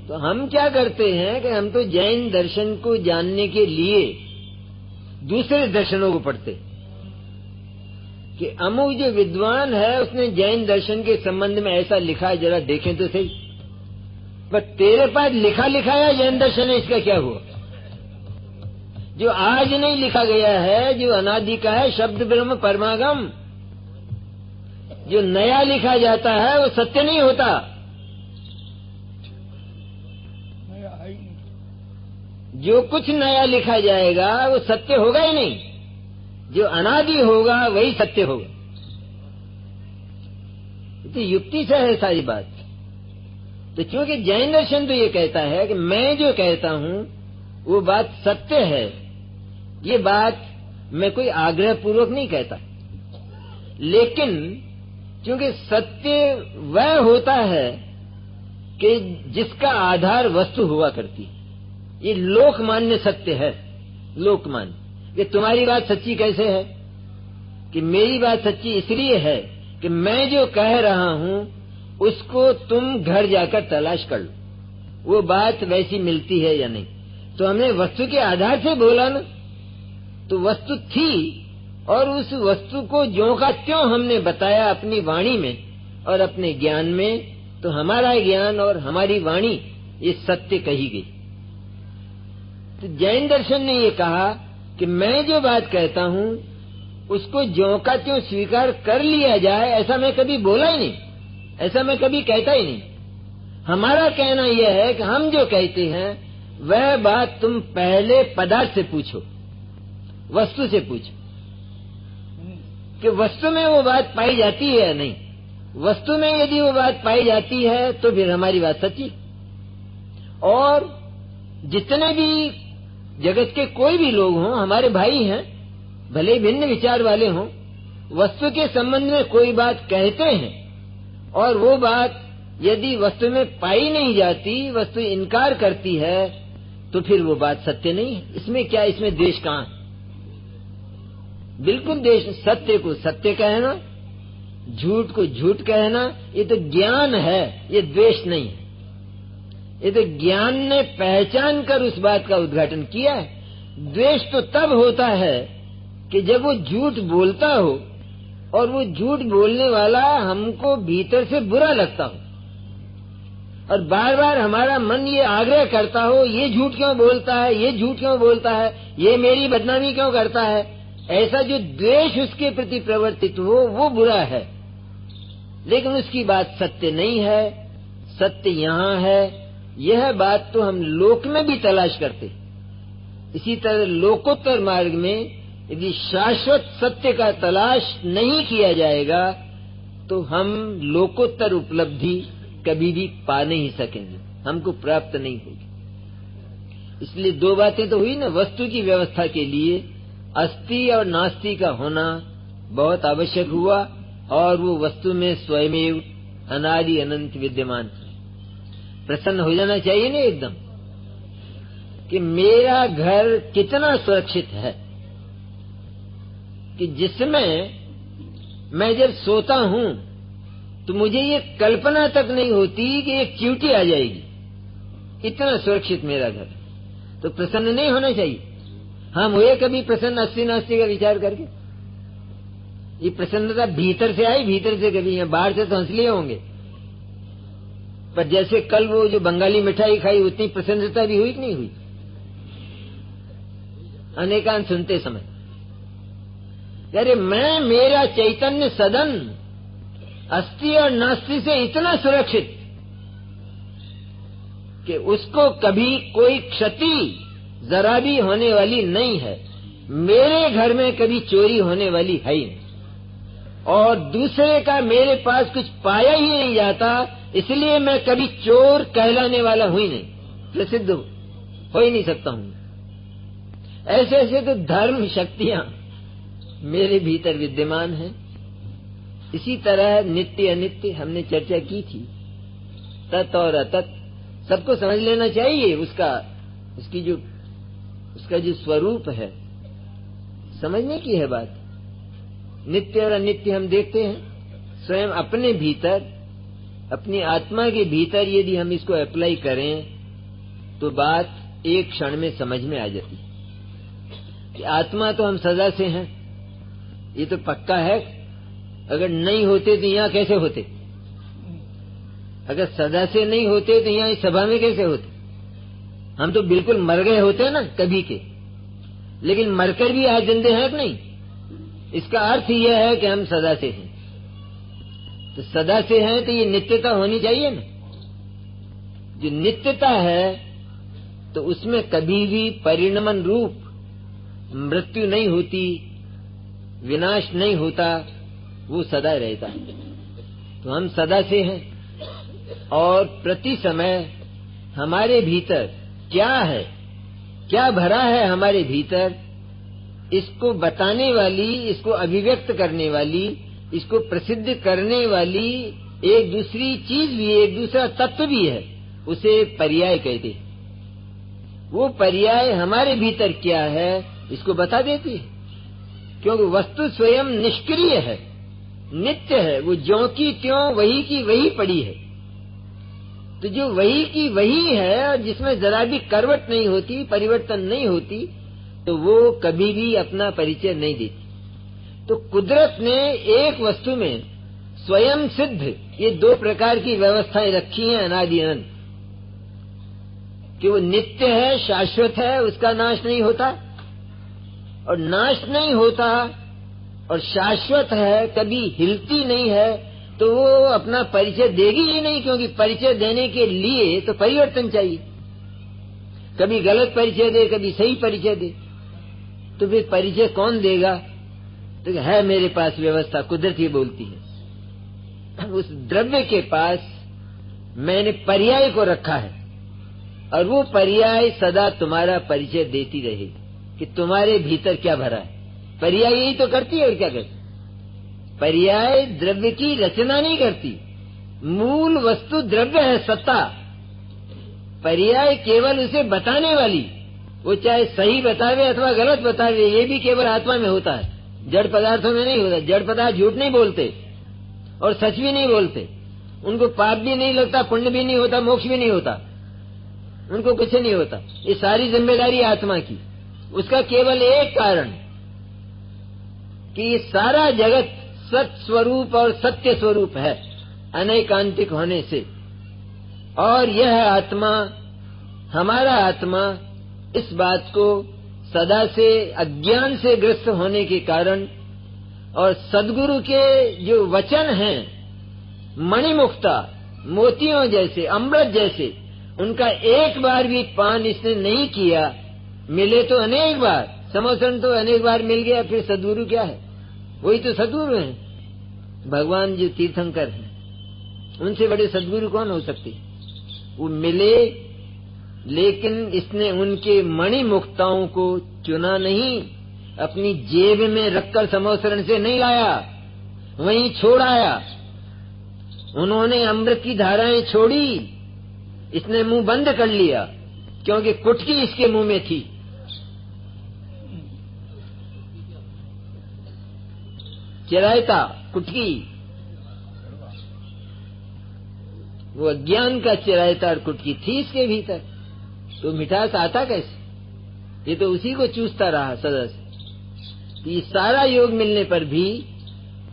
तो हम क्या करते हैं कि हम तो जैन दर्शन को जानने के लिए दूसरे दर्शनों को पढ़ते, कि अमुक जो विद्वान है उसने जैन दर्शन के संबंध में ऐसा लिखा है, जरा देखें तो सही। पर तेरे पास लिखा लिखाया जैन दर्शन है, इसका क्या हुआ? जो आज नहीं लिखा गया है, जो अनादि का है, शब्द ब्रह्म परमागम, जो नया लिखा जाता है वो सत्य नहीं होता। जो कुछ नया लिखा जाएगा वो सत्य होगा ही नहीं, जो अनादि होगा वही सत्य होगा। तो युक्ति से है सारी बात। तो क्योंकि जैन दर्शन तो ये कहता है कि मैं जो कहता हूं वो बात सत्य है, ये बात मैं कोई आग्रह पूर्वक नहीं कहता, लेकिन क्योंकि सत्य वह होता है कि जिसका आधार वस्तु हुआ करती है। ये लोकमान्य सत्य है, लोकमान्य। ये तुम्हारी बात सच्ची कैसे है? कि मेरी बात सच्ची इसलिए है कि मैं जो कह रहा हूं उसको तुम घर जाकर तलाश कर लो, वो बात वैसी मिलती है या नहीं। तो हमने वस्तु के आधार से बोला ना, तो वस्तु थी और उस वस्तु को ज्यों का त्यों हमने बताया अपनी वाणी में और अपने ज्ञान में। तो हमारा ज्ञान और हमारी वाणी ये सत्य कही गई। तो जैन दर्शन ने ये कहा कि मैं जो बात कहता हूं उसको ज्यों का त्यों स्वीकार कर लिया जाए, ऐसा मैं कभी बोला ही नहीं, ऐसा मैं कभी कहता ही नहीं। हमारा कहना यह है कि हम जो कहते हैं वह बात तुम पहले पदार्थ से पूछो, वस्तु से पूछो कि वस्तु में वो बात पाई जाती है या नहीं। वस्तु में यदि वो बात पाई जाती है तो फिर हमारी बात सच्ची। और जितने भी जगत के कोई भी लोग हों, हमारे भाई हैं, भले भिन्न विचार वाले हों, वस्तु के संबंध में कोई बात कहते हैं और वो बात यदि वस्तु में पाई नहीं जाती, वस्तु इनकार करती है, तो फिर वो बात सत्य नहीं है। इसमें क्या, इसमें द्वेष कहाँ है? बिल्कुल द्वेष। सत्य को सत्य कहना, झूठ को झूठ कहना, ये तो ज्ञान है, ये द्वेष नहीं है। ये तो ज्ञान ने पहचान कर उस बात का उद्घाटन किया है। द्वेष तो तब होता है कि जब वो झूठ बोलता हो और वो झूठ बोलने वाला हमको भीतर से बुरा लगता हो और बार बार हमारा मन ये आग्रह करता हो, ये झूठ क्यों बोलता है, ये झूठ क्यों बोलता है, ये मेरी बदनामी क्यों करता है। ऐसा जो द्वेष उसके प्रति प्रवर्तित हो वो बुरा है, लेकिन उसकी बात सत्य नहीं है। सत्य यहाँ है। यह बात तो हम लोक में भी तलाश करते। इसी तरह लोकोत्तर मार्ग में यदि शाश्वत सत्य का तलाश नहीं किया जाएगा तो हम लोकोत्तर उपलब्धि कभी भी पा नहीं सकेंगे, हमको प्राप्त नहीं होगी। इसलिए दो बातें तो हुई ना। वस्तु की व्यवस्था के लिए अस्ति और नास्ति का होना बहुत आवश्यक हुआ, और वो वस्तु में स्वयमेव अनादि अनंत विद्यमान। प्रसन्न हो जाना चाहिए ना एकदम कि मेरा घर कितना सुरक्षित है, कि जिसमें मैं जब सोता हूं तो मुझे ये कल्पना तक नहीं होती कि एक चींटी आ जाएगी। इतना सुरक्षित मेरा घर। तो प्रसन्न नहीं होना चाहिए। हम हुए कभी प्रसन्न अस्ति नास्ति का विचार करके? ये प्रसन्नता भीतर से आई, भीतर से कभी। यहाँ बाहर से तो हंस लिए होंगे, पर जैसे कल वो जो बंगाली मिठाई खाई उतनी प्रसन्नता भी हुई कि नहीं हुई अनेकांत सुनते समय? अरे मैं, मेरा चैतन्य सदन अस्ति और नास्ति से इतना सुरक्षित कि उसको कभी कोई क्षति जरा भी होने वाली नहीं है। मेरे घर में कभी चोरी होने वाली है ही नहीं, और दूसरे का मेरे पास कुछ पाया ही नहीं जाता, इसलिए मैं कभी चोर कहलाने वाला हुई नहीं, प्रसिद्ध हो ही नहीं सकता हूं। ऐसे ऐसे तो धर्म शक्तियां मेरे भीतर विद्यमान हैं। इसी तरह नित्य अनित्य हमने चर्चा की थी। तत् और अतत् सबको समझ लेना चाहिए। उसका जो स्वरूप है, समझने की है बात। नित्य और अनित्य हम देखते हैं स्वयं अपने भीतर, अपनी आत्मा के भीतर। यदि हम इसको अप्लाई करें तो बात एक क्षण में समझ में आ जाती कि आत्मा तो हम सदा से हैं, ये तो पक्का है। अगर नहीं होते तो यहाँ कैसे होते? अगर सदा से नहीं होते तो यहाँ इस सभा में कैसे होते? हम तो बिल्कुल मर गए होते ना कभी के, लेकिन मरकर भी आज जिंदे हैं कि नहीं? इसका अर्थ यह है कि हम सदा से हैं। तो सदा से हैं तो ये नित्यता होनी चाहिए ना। जो नित्यता है तो उसमें कभी भी परिणमन रूप मृत्यु नहीं होती, विनाश नहीं होता, वो सदा रहता है। तो हम सदा से हैं, और प्रति समय हमारे भीतर क्या है, क्या भरा है हमारे भीतर, इसको बताने वाली, इसको अभिव्यक्त करने वाली, इसको प्रसिद्ध करने वाली एक दूसरी चीज भी, एक दूसरा तत्व भी है। उसे पर्याय कहते हैं। वो पर्याय हमारे भीतर क्या है इसको बता देती है, क्योंकि वस्तु स्वयं निष्क्रिय है, नित्य है। वो ज्यों की त्यों, वही की वही पड़ी है। तो जो वही की वही है और जिसमें जरा भी करवट नहीं होती, परिवर्तन नहीं होती, तो वो कभी भी अपना परिचय नहीं देती। तो कुदरत ने एक वस्तु में स्वयं सिद्ध ये दो प्रकार की व्यवस्थाएं रखी हैं अनादि अनंत, कि वो नित्य है, शाश्वत है, उसका नाश नहीं होता, और नाश नहीं होता और शाश्वत है, कभी हिलती नहीं है, तो वो अपना परिचय देगी ही नहीं, क्योंकि परिचय देने के लिए तो परिवर्तन चाहिए। कभी गलत परिचय दे, कभी सही परिचय दे। तो फिर परिचय कौन देगा? तो है मेरे पास व्यवस्था, कुदरत ही बोलती है। उस द्रव्य के पास मैंने पर्याय को रखा है, और वो पर्याय सदा तुम्हारा परिचय देती रहेगी कि तुम्हारे भीतर क्या भरा है। पर्याय यही तो करती है, और क्या करती? पर्याय द्रव्य की रचना नहीं करती, मूल वस्तु द्रव्य है, सत्ता। पर्याय केवल उसे बताने वाली, वो चाहे सही बतावे अथवा गलत बतावे, ये भी केवल आत्मा में होता है, जड़ पदार्थों में नहीं होता। जड़ पदार्थ झूठ नहीं बोलते और सच भी नहीं बोलते, उनको पाप भी नहीं लगता, पुण्य भी नहीं होता, मोक्ष भी नहीं होता, उनको कुछ नहीं होता। ये सारी जिम्मेदारी आत्मा की। उसका केवल एक कारण कि ये सारा जगत सत स्वरूप और सत्य स्वरूप है, अनैकांतिक होने से। और यह आत्मा, हमारा आत्मा, इस बात को सदा से अज्ञान से ग्रस्त होने के कारण और सद्गुरु के जो वचन हैं, मणिमुक्ता, मोतियों जैसे, अमृत जैसे, उनका एक बार भी पान इसने नहीं किया। मिले तो अनेक बार, समोसन तो अनेक बार मिल गया, फिर सद्गुरु क्या है? वही तो सद्गुरु हैं। भगवान जो तीर्थंकर हैं, उनसे बड़े सद्गुरु कौन हो सकते? वो मिले, लेकिन इसने उनके मणिमुक्ताओं को चुना नहीं, अपनी जेब में रखकर समोसरण से नहीं लाया, वहीं छोड़ आया। उन्होंने अमृत की धाराएं छोड़ी, इसने मुंह बंद कर लिया, क्योंकि कुटकी इसके मुंह में थी। चिरायता, कुटकी, वो अज्ञान का चिरायता और कुटकी थी इसके भीतर, तो मिठास आता कैसे? ये तो उसी को चूसता रहा सदा से। ये सारा योग मिलने पर भी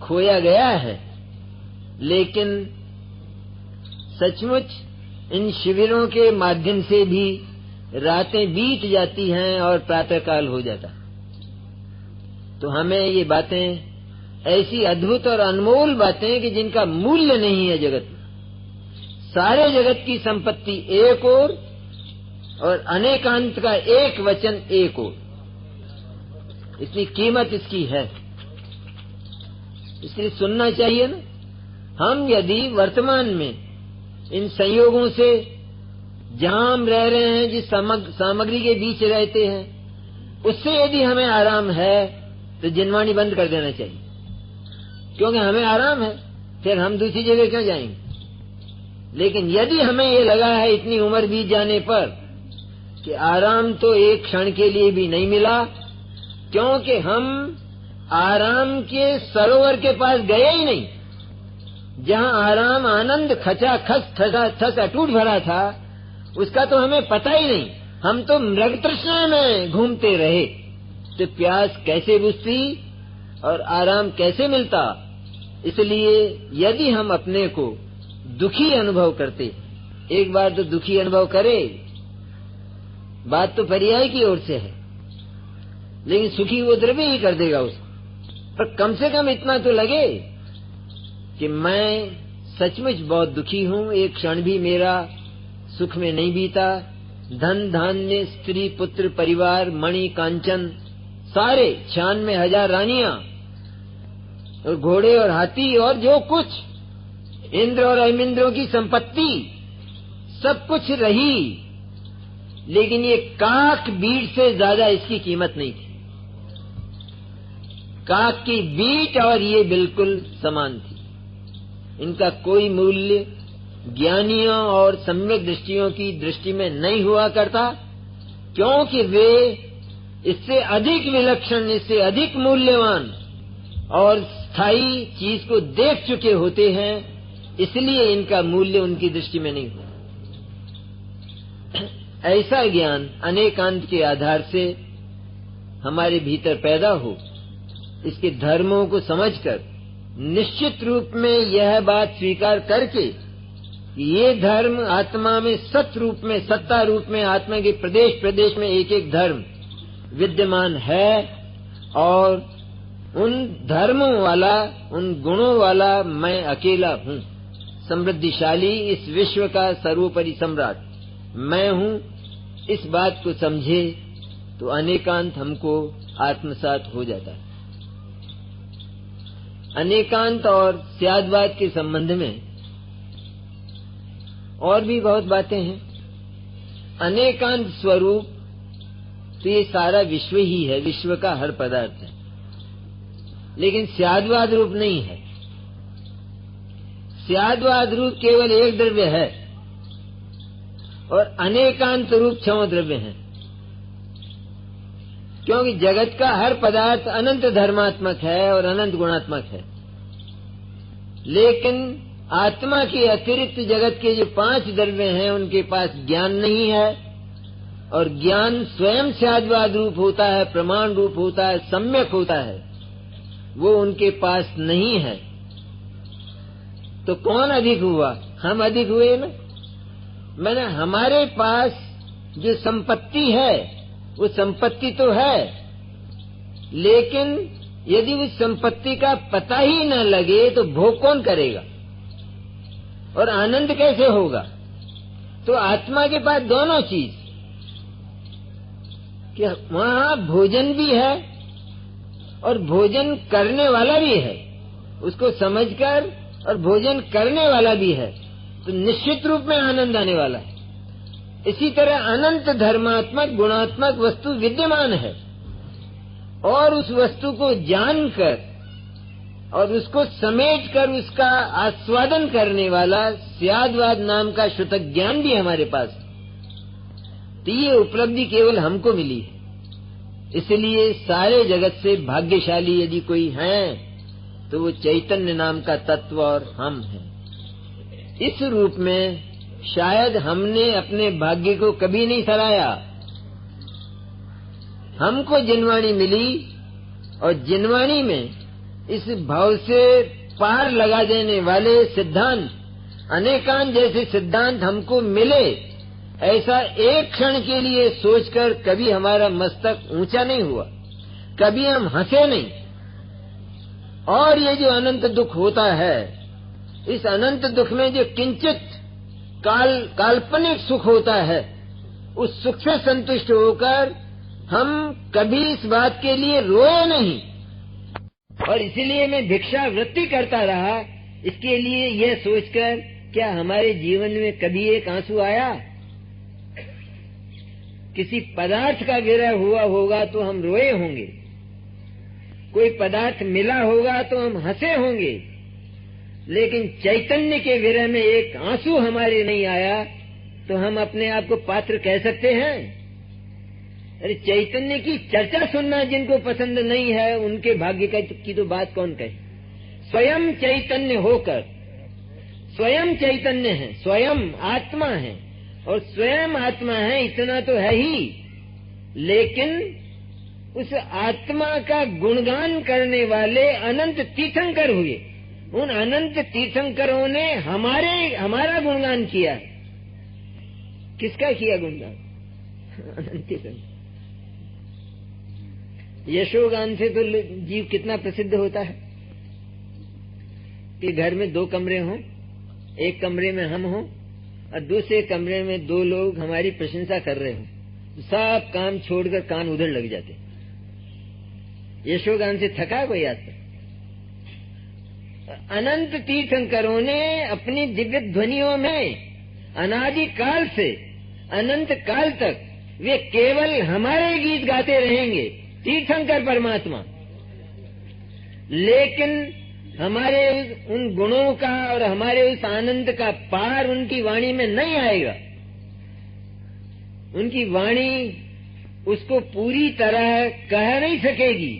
खोया गया है। लेकिन सचमुच इन शिविरों के माध्यम से भी रातें बीत जाती हैं और प्रातःकाल हो जाता। तो हमें ये बातें, ऐसी अद्भुत और अनमोल बातें कि जिनका मूल्य नहीं है जगत में। सारे जगत की संपत्ति एक और अनेकांत का एक वचन एक ओर, इतनी कीमत इसकी है, इसलिए सुनना चाहिए ना। हम यदि वर्तमान में इन संयोगों से जहां हम रह रहे हैं, जिस सामग्री के बीच रहते हैं, उससे यदि हमें आराम है तो जिनवाणी बंद कर देना चाहिए, क्योंकि हमें आराम है, फिर हम दूसरी जगह क्यों जाएंगे। लेकिन यदि हमें ये लगा है इतनी उम्र बीत जाने पर कि आराम तो एक क्षण के लिए भी नहीं मिला, क्योंकि हम आराम के सरोवर के पास गए ही नहीं, जहाँ आराम, आनंद, खचा खस अटूट भरा था, उसका तो हमें पता ही नहीं। हम तो मृग तृष्णा में घूमते रहे, तो प्यास कैसे बुझती और आराम कैसे मिलता। इसलिए यदि हम अपने को दुखी अनुभव करते, एक बार तो दुखी अनुभव करे, बात तो पर्याय की ओर से है, लेकिन सुखी वो द्रव्य ही कर देगा उसको। पर कम से कम इतना तो लगे कि मैं सचमुच बहुत दुखी हूँ, एक क्षण भी मेरा सुख में नहीं बीता। धन धान्य, स्त्री पुत्र परिवार, मणि कांचन, सारे 96,000 रानियां और घोड़े और हाथी और जो कुछ, इंद्र और अमिंद्रों की संपत्ति, सब कुछ रही, लेकिन ये काक बीट से ज्यादा इसकी कीमत नहीं थी। काक की बीट और ये बिल्कुल समान थी, इनका कोई मूल्य ज्ञानियों और सम्यक दृष्टियों की दृष्टि में नहीं हुआ करता, क्योंकि वे इससे अधिक विलक्षण, इससे अधिक मूल्यवान और स्थायी चीज को देख चुके होते हैं, इसलिए इनका मूल्य उनकी दृष्टि में नहीं हुआ। ऐसा ज्ञान अनेकांत के आधार से हमारे भीतर पैदा हो, इसके धर्मों को समझकर निश्चित रूप में यह बात स्वीकार करके कि ये धर्म आत्मा में सत रूप में, सत्ता रूप में, आत्मा के प्रदेश प्रदेश में एक एक धर्म विद्यमान है, और उन धर्मों वाला, उन गुणों वाला मैं अकेला हूँ। समृद्धिशाली इस विश्व का सर्वोपरि सम्राट मैं हूँ, इस बात को समझे तो अनेकांत हमको आत्मसात हो जाता है। अनेकांत और स्यादवाद के संबंध में और भी बहुत बातें हैं। अनेकांत स्वरूप तो ये सारा विश्व ही है, विश्व का हर पदार्थ है, लेकिन स्यादवाद रूप नहीं है। स्यादवाद रूप केवल एक द्रव्य है और अनेकांत रूप क्षम द्रव्य है, क्योंकि जगत का हर पदार्थ अनंत धर्मात्मक है और अनंत गुणात्मक है, लेकिन आत्मा के अतिरिक्त जगत के जो 5 द्रव्य हैं उनके पास ज्ञान नहीं है, और ज्ञान स्वयं स्यादवाद रूप होता है, प्रमाण रूप होता है, सम्यक होता है, वो उनके पास नहीं है। तो कौन अधिक हुआ? हम अधिक हुए ना। मैंने हमारे पास जो संपत्ति है वो संपत्ति तो है, लेकिन यदि उस संपत्ति का पता ही न लगे तो भोग कौन करेगा और आनंद कैसे होगा? तो आत्मा के पास दोनों चीज, कि वहां भोजन भी है और भोजन करने वाला भी है, उसको समझकर, और भोजन करने वाला भी है, तो निश्चित रूप में आनंद आने वाला है। इसी तरह अनंत धर्मात्मक गुणात्मक वस्तु विद्यमान है, और उस वस्तु को जानकर और उसको समेटकर उसका आस्वादन करने वाला स्यादवाद नाम का शुद्ध ज्ञान भी हमारे पास है। तो ये उपलब्धि केवल हमको मिली है, इसलिए सारे जगत से भाग्यशाली यदि कोई है तो वो चैतन्य नाम का तत्व और हम हैं। इस रूप में शायद हमने अपने भाग्य को कभी नहीं सराहा। हमको जिनवाणी मिली, और जिनवाणी में इस भाव से पार लगा देने वाले सिद्धांत, अनेकांत जैसे सिद्धांत हमको मिले, ऐसा एक क्षण के लिए सोचकर कभी हमारा मस्तक ऊंचा नहीं हुआ, कभी हम हंसे नहीं। और ये जो अनंत दुख होता है, इस अनंत दुख में जो किंचित काल्पनिक सुख होता है, उस सुख से संतुष्ट होकर हम कभी इस बात के लिए रोए नहीं, और इसीलिए मैं भिक्षा वृत्ति करता रहा, इसके लिए यह सोचकर क्या हमारे जीवन में कभी एक आंसू आया? किसी पदार्थ का विरह हुआ होगा तो हम रोए होंगे, कोई पदार्थ मिला होगा तो हम हंसे होंगे, लेकिन चैतन्य के विरह में एक आंसू हमारे नहीं आया तो हम अपने आप को पात्र कह सकते हैं? अरे चैतन्य की चर्चा सुनना जिनको पसंद नहीं है, उनके भाग्य की तो बात कौन कहे। स्वयं चैतन्य होकर, स्वयं चैतन्य है, स्वयं आत्मा है, और स्वयं आत्मा है इतना तो है ही, लेकिन उस आत्मा का गुणगान करने वाले अनंत तीर्थंकर हुए। उन अनंत तीर्थंकरों ने हमारा गुणगान किया। किसका किया गुणगान? अनंत तीर्थंकर। यशोगान से तो जीव कितना प्रसिद्ध होता है कि घर में 2 कमरे हों, एक कमरे में हम हों और दूसरे कमरे में 2 लोग हमारी प्रशंसा कर रहे हों, सब काम छोड़कर कान उधर लग जाते। यशोगान से थका कोई आता? अनंत तीर्थंकरों ने अपनी दिव्य ध्वनियों में अनादि काल से अनंत काल तक वे केवल हमारे गीत गाते रहेंगे, तीर्थंकर परमात्मा। लेकिन हमारे उन गुणों का और हमारे उस आनंद का पार उनकी वाणी में नहीं आएगा। उनकी वाणी उसको पूरी तरह कह नहीं सकेगी।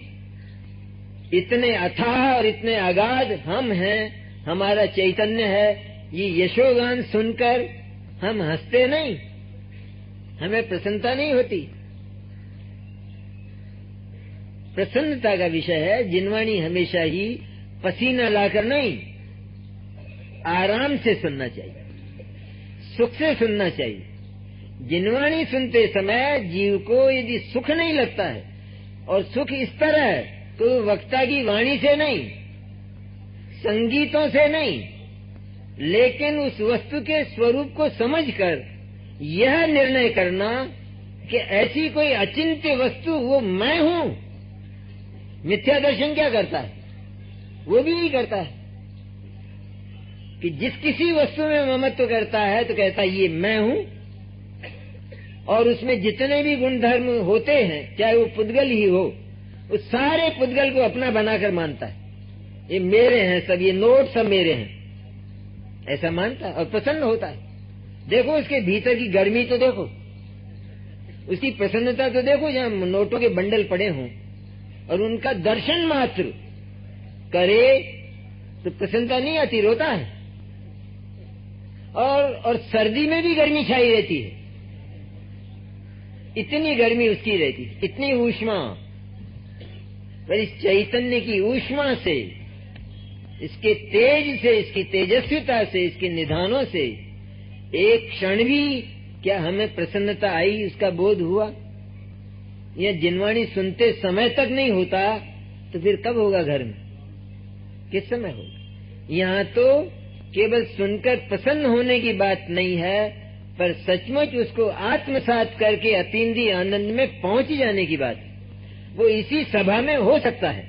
इतने अथाह और इतने अगाध हम हैं, हमारा चैतन्य है। ये यशोगान सुनकर हम हंसते नहीं, हमें प्रसन्नता नहीं होती। प्रसन्नता का विषय है जिनवाणी हमेशा ही पसीना लाकर नहीं, आराम से सुनना चाहिए, सुख से सुनना चाहिए। जिनवाणी सुनते समय जीव को यदि सुख नहीं लगता है, और सुख इस तरह है तो वक्ता की वाणी से नहीं, संगीतों से नहीं, लेकिन उस वस्तु के स्वरूप को समझकर यह निर्णय करना कि ऐसी कोई अचिंत्य वस्तु वो मैं हूं। मिथ्या दर्शन क्या करता है? वो भी नहीं करता है कि जिस किसी वस्तु में ममत्व करता है तो कहता है ये मैं हूं, और उसमें जितने भी गुण धर्म होते हैं, चाहे वो पुद्गल ही हो, उस सारे पुद्गल को अपना बनाकर मानता है। ये मेरे हैं सब, ये नोट सब मेरे हैं, ऐसा मानता है और प्रसन्न होता है। देखो उसके भीतर की गर्मी तो देखो, उसकी प्रसन्नता तो देखो, जहाँ नोटों के बंडल पड़े हों और उनका दर्शन मात्र करे तो प्रसन्नता नहीं आती, रोता है। और सर्दी में भी गर्मी छाई रहती है, इतनी गर्मी उसकी रहती है, इतनी ऊष्मा। पर इस चैतन्य की ऊष्मा से, इसके तेज से, इसकी तेजस्विता से, इसके निधानों से एक क्षण भी क्या हमें प्रसन्नता आई, उसका बोध हुआ? यह जिनवाणी सुनते समय तक नहीं होता तो फिर कब होगा घर में? किस समय होगा? यहाँ तो केवल सुनकर प्रसन्न होने की बात नहीं है, पर सचमुच उसको आत्मसात करके अतीन्द्रिय आनंद में पहुंच जाने की बात। वो इसी सभा में हो सकता है,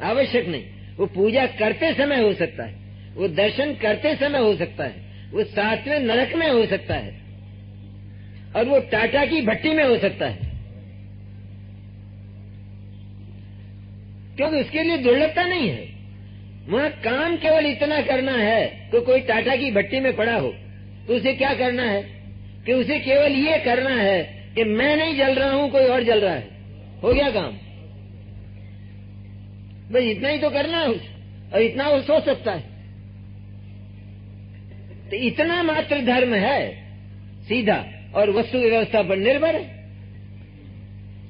आवश्यक नहीं। वो पूजा करते समय हो सकता है, वो दर्शन करते समय हो सकता है, वो 7वें नरक में हो सकता है, और वो टाटा की भट्टी में हो सकता है, क्योंकि उसके लिए दुर्लभता नहीं है। वहाँ काम केवल इतना करना है कि कोई टाटा की भट्टी में पड़ा हो तो उसे क्या करना है कि उसे केवल ये करना है कि मैं नहीं जल रहा हूँ, कोई और जल रहा है, हो गया काम। बस इतना ही तो करना है, और इतना वो सोच सकता है। तो इतना मात्र धर्म है सीधा, और वस्तु व्यवस्था पर निर्भर है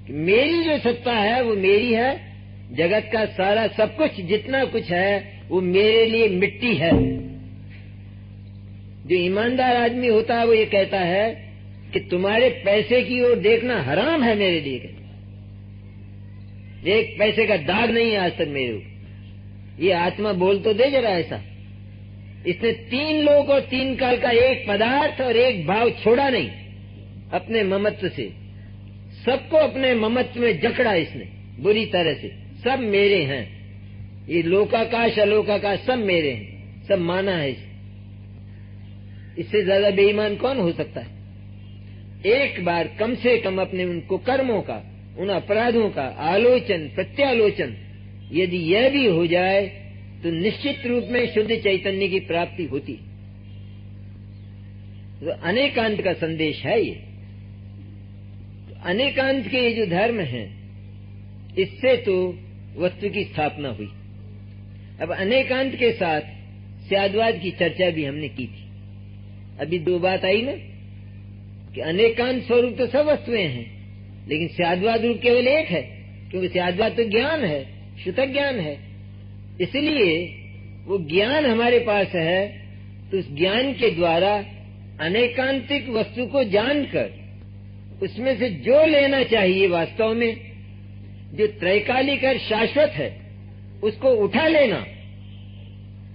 कि मेरी जो सत्ता है वो मेरी है, जगत का सारा सब कुछ जितना कुछ है वो मेरे लिए मिट्टी है। जो ईमानदार आदमी होता है वो ये कहता है कि तुम्हारे पैसे की ओर देखना हराम है मेरे लिए, एक पैसे का दाग नहीं है आज तक मेरे ऊपर। ये आत्मा बोल तो दे जरा ऐसा। इसने 3 लोक और 3 काल का एक पदार्थ और एक भाव छोड़ा नहीं अपने ममत्व से, सबको अपने ममत्व में जकड़ा इसने बुरी तरह से। सब मेरे हैं, ये लोकाकाश अलोकाकाश सब मेरे हैं, सब माना है इसे। इससे ज्यादा बेईमान कौन हो सकता है? एक बार कम से कम अपने उन कुकर्मों का, उन अपराधों का आलोचन प्रत्यालोचन यदि यह भी हो जाए तो निश्चित रूप में शुद्ध चैतन्य की प्राप्ति होती। तो अनेकांत का संदेश है ये। तो अनेकांत के ये जो धर्म हैं, इससे तो वस्तु की स्थापना हुई। अब अनेकांत के साथ स्याद्वाद की चर्चा भी हमने की थी। अभी 2 बात आई ना कि अनेकांत स्वरूप तो सब वस्तुएं हैं, लेकिन स्याद्वाद रूप केवल एक है, क्योंकि स्याद्वाद तो ज्ञान है, शुतक ज्ञान है। इसलिए वो ज्ञान हमारे पास है, तो उस ज्ञान के द्वारा अनेकांतिक वस्तु को जानकर उसमें से जो लेना चाहिए वास्तव में, जो त्रैकालिक और शाश्वत है, उसको उठा लेना,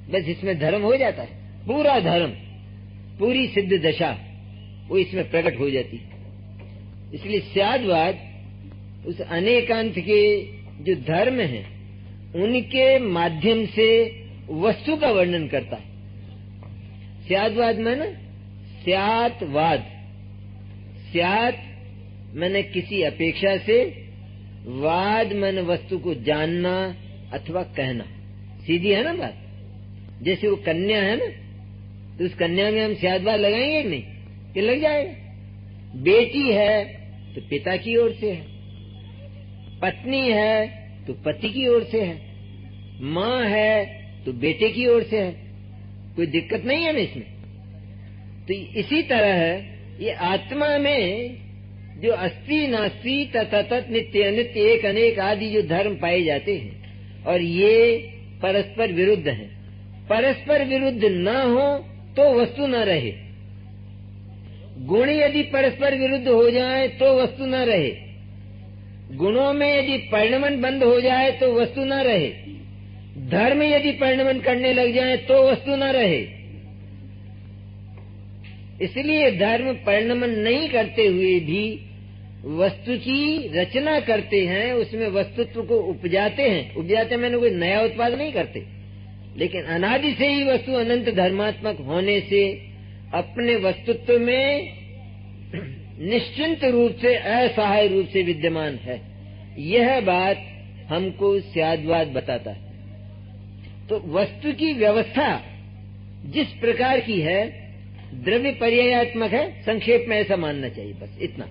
बस इसमें धर्म हो जाता है। पूरा धर्म, पूरी सिद्ध दशा वो इसमें प्रकट हो जाती है। इसलिए स्याद्वाद उस अनेकांत के जो धर्म हैं उनके माध्यम से वस्तु का वर्णन करता है। स्याद्वाद में ना, स्यात्वाद, स्यात् मैंने किसी अपेक्षा से, वाद मैंने वस्तु को जानना अथवा कहना। सीधी है ना बात। जैसे वो कन्या है ना, तो उस कन्या में हम स्याद्वाद लगाएंगे कि नहीं, कि लग जाएगा। बेटी है तो पिता की ओर से है, पत्नी है तो पति की ओर से है, माँ है तो बेटे की ओर से है। कोई दिक्कत नहीं है ना इसमें। तो इसी तरह है ये आत्मा में जो अस्ति नास्ति तत नित्य अनित्य एक अनेक आदि जो धर्म पाए जाते हैं, और ये परस्पर विरुद्ध हैं। परस्पर विरुद्ध न हो तो वस्तु न रहे। गुण यदि परस्पर विरुद्ध हो जाए तो वस्तु न रहे। गुणों में यदि परिणमन बंद हो जाए तो वस्तु न रहे। धर्म यदि परिणमन करने लग जाए तो वस्तु न रहे। इसलिए धर्म परिणमन नहीं करते हुए भी वस्तु की रचना करते हैं, उसमें वस्तुत्व को उपजाते हैं। उपजाते मैंने कोई नया उत्पाद नहीं करते, लेकिन अनादि से ही वस्तु अनंत धर्मात्मक होने से अपने वस्तुत्व में निश्चिंत रूप से, असहाय रूप से विद्यमान है। यह बात हमको स्याद्वाद बताता है। तो वस्तु की व्यवस्था जिस प्रकार की है, द्रव्य पर्यायात्मक है, संक्षेप में ऐसा मानना चाहिए, बस इतना।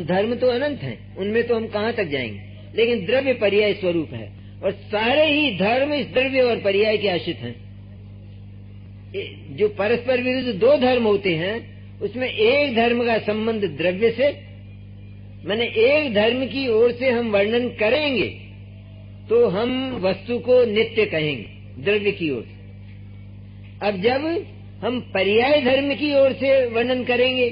धर्म तो अनंत हैं, उनमें तो हम कहाँ तक जाएंगे, लेकिन द्रव्य पर्याय स्वरूप है, और सारे ही धर्म इस द्रव्य और पर्याय के आश्रित हैं। जो परस्पर विरुद्ध दो धर्म होते हैं, उसमें एक धर्म का संबंध द्रव्य से, माने एक धर्म की ओर से हम वर्णन करेंगे तो हम वस्तु को नित्य कहेंगे, द्रव्य की ओर से। अब जब हम पर्याय धर्म की ओर से वर्णन करेंगे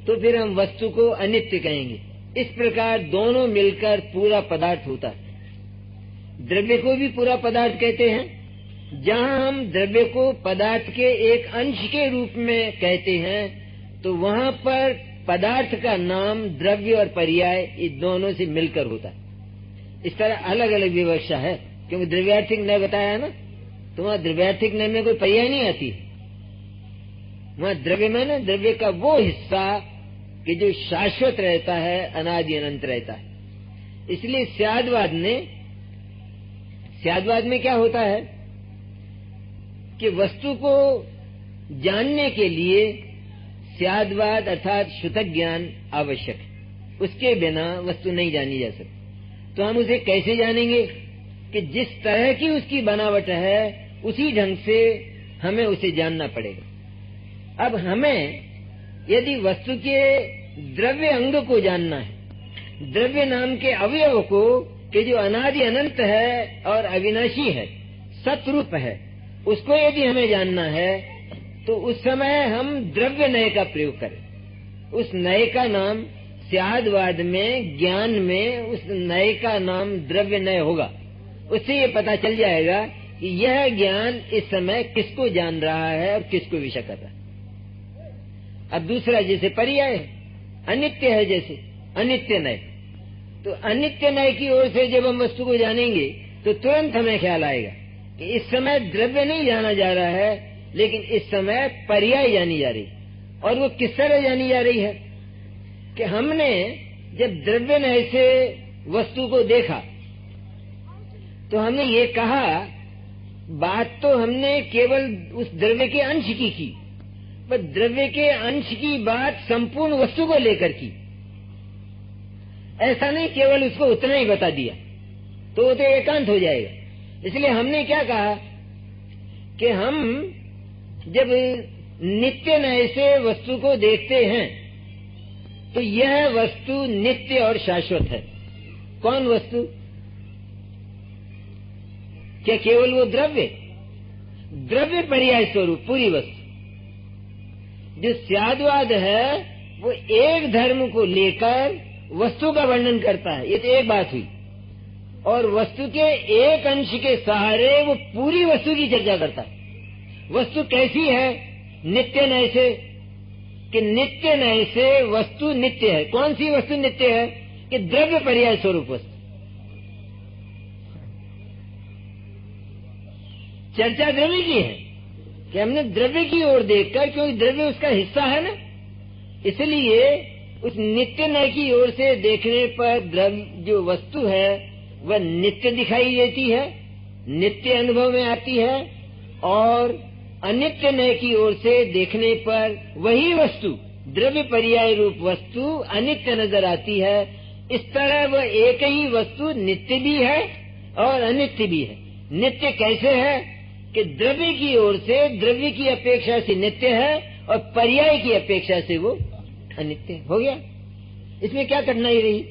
तो फिर हम वस्तु को अनित्य कहेंगे। इस प्रकार दोनों मिलकर पूरा पदार्थ होता है। द्रव्य को भी पूरा पदार्थ कहते हैं। जहाँ हम द्रव्य को पदार्थ के एक अंश के रूप में कहते हैं, तो वहाँ पर पदार्थ का नाम द्रव्य और पर्याय इस दोनों से मिलकर होता है। इस तरह अलग अलग विवक्षा है, क्योंकि द्रव्यार्थिक न्याय बताया है ना, तो वहाँ द्रव्यार्थिक न्याय में कोई पर्याय नहीं आती। वहाँ द्रव्य में ना, द्रव्य का वो हिस्सा कि जो शाश्वत रहता है, अनादि अनंत रहता है। इसलिए स्याद्वाद में क्या होता है कि वस्तु को जानने के लिए स्याद्वाद अर्थात श्रुतक ज्ञान आवश्यक है। उसके बिना वस्तु नहीं जानी जा सकती। तो हम उसे कैसे जानेंगे कि जिस तरह की उसकी बनावट है, उसी ढंग से हमें उसे जानना पड़ेगा। अब हमें यदि वस्तु के द्रव्य अंग को जानना है, द्रव्य नाम के अवयव को, कि जो अनादि अनंत है और अविनाशी है, सतरूप है, उसको यदि हमें जानना है, तो उस समय हम द्रव्य नय का प्रयोग करें। उस नय का नाम स्याद्वाद में, ज्ञान में, उस नय का नाम द्रव्य नय होगा। उससे ये पता चल जाएगा कि यह ज्ञान इस समय किसको जान रहा है और किसको विषय कर रहा है। अब दूसरा जैसे पर्याय अनित्य है, जैसे अनित्य नय, तो अनित्य नय की ओर से जब हम वस्तु को जानेंगे तो तुरंत हमें ख्याल आएगा कि इस समय द्रव्य नहीं जाना जा रहा है, लेकिन इस समय पर्याय जानी जा रही। और वो किस तरह जानी जा रही है कि हमने जब द्रव्य नय से वस्तु को देखा तो हमने ये कहा, बात तो हमने केवल उस द्रव्य के अंश की, पर द्रव्य के अंश की बात संपूर्ण वस्तु को लेकर की। ऐसा नहीं केवल उसको उतना ही बता दिया, तो वो तो एकांत हो जाएगा। इसलिए हमने क्या कहा कि हम जब नित्य नय से वस्तु को देखते हैं तो यह वस्तु नित्य और शाश्वत है। कौन वस्तु? क्या केवल वो द्रव्य? द्रव्य पर्याय स्वरूप पूरी वस्तु। जो स्याद्वाद है वो एक धर्म को लेकर वस्तु का वर्णन करता है, ये तो एक बात हुई। और वस्तु के एक अंश के सहारे वो पूरी वस्तु की चर्चा करता है। वस्तु कैसी है? नित्य नय से, कि नित्य नय से वस्तु नित्य है। कौन सी वस्तु नित्य है? कि द्रव्य पर्याय स्वरूप वस्तु। चर्चा द्रव्य की है कि हमने द्रव्य की ओर देखकर, क्योंकि द्रव्य उसका हिस्सा है ना, इसलिए उस नित्य नय की ओर से देखने पर द्रव्य जो वस्तु है वह नित्य दिखाई देती है, नित्य अनुभव में आती है। और अनित्य नय की ओर से देखने पर वही वस्तु, द्रव्य पर्याय रूप वस्तु अनित्य नजर आती है। इस तरह वह एक ही वस्तु नित्य भी है और अनित्य भी है। नित्य कैसे है कि द्रव्य की ओर से, द्रव्य की अपेक्षा से नित्य है और पर्याय की अपेक्षा से वो अनित्य हो गया। इसमें क्या कठिनाई रही?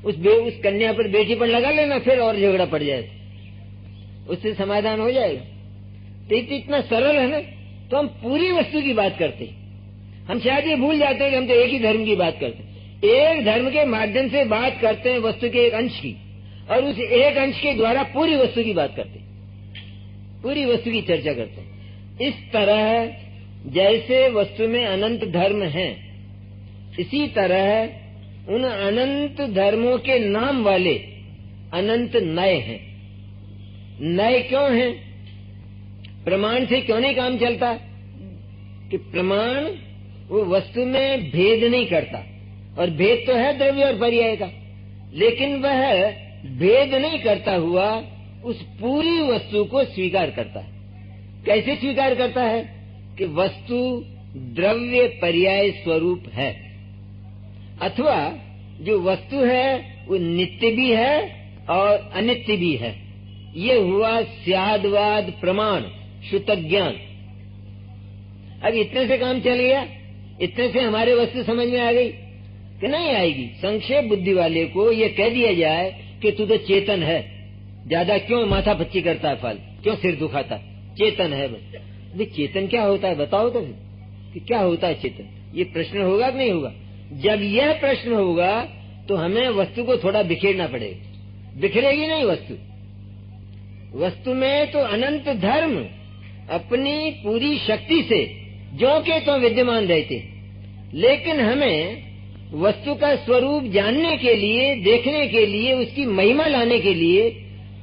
उस कन्या पर, बेटी पर लगा लेना, फिर और झगड़ा पड़ जाए, उससे समाधान हो जाएगा। तो इतना सरल है ना। तो हम पूरी वस्तु की बात करते, हम शायद ये भूल जाते हैं कि हम तो एक ही धर्म की बात करते। एक धर्म के माध्यम से बात करते हैं वस्तु के एक अंश की, और उस एक अंश के द्वारा पूरी वस्तु की बात करते, पूरी वस्तु की चर्चा करते हैं। इस तरह जैसे वस्तु में अनंत धर्म हैं, इसी तरह उन अनंत धर्मों के नाम वाले अनंत नए हैं। नए क्यों हैं? प्रमाण से क्यों नहीं काम चलता? कि प्रमाण वो वस्तु में भेद नहीं करता, और भेद तो है द्रव्य और पर्याय का, लेकिन वह भेद नहीं करता हुआ उस पूरी वस्तु को स्वीकार करता है। कैसे स्वीकार करता है? कि वस्तु द्रव्य पर्याय स्वरूप है, अथवा जो वस्तु है वो नित्य भी है और अनित्य भी है। ये हुआ स्यादवाद प्रमाण श्रुत ज्ञान। अब इतने से काम चल गया, इतने से हमारे वस्तु समझ में आ गई कि नहीं आएगी। संक्षेप बुद्धि वाले को ये कह दिया जाए कि तू तो चेतन है, ज्यादा क्यों माथा पच्ची करता है, फल क्यों सिर दुखाता, चेतन है बस। चेतन क्या होता है बताओ तो, कि क्या होता है चेतन? ये प्रश्न होगा कि नहीं होगा? जब यह प्रश्न होगा तो हमें वस्तु को थोड़ा बिखेरना पड़ेगा। बिखरेगी नहीं वस्तु। वस्तु में तो अनंत धर्म अपनी पूरी शक्ति से जो के तो विद्यमान रहते, लेकिन हमें वस्तु का स्वरूप जानने के लिए, देखने के लिए, उसकी महिमा लाने के लिए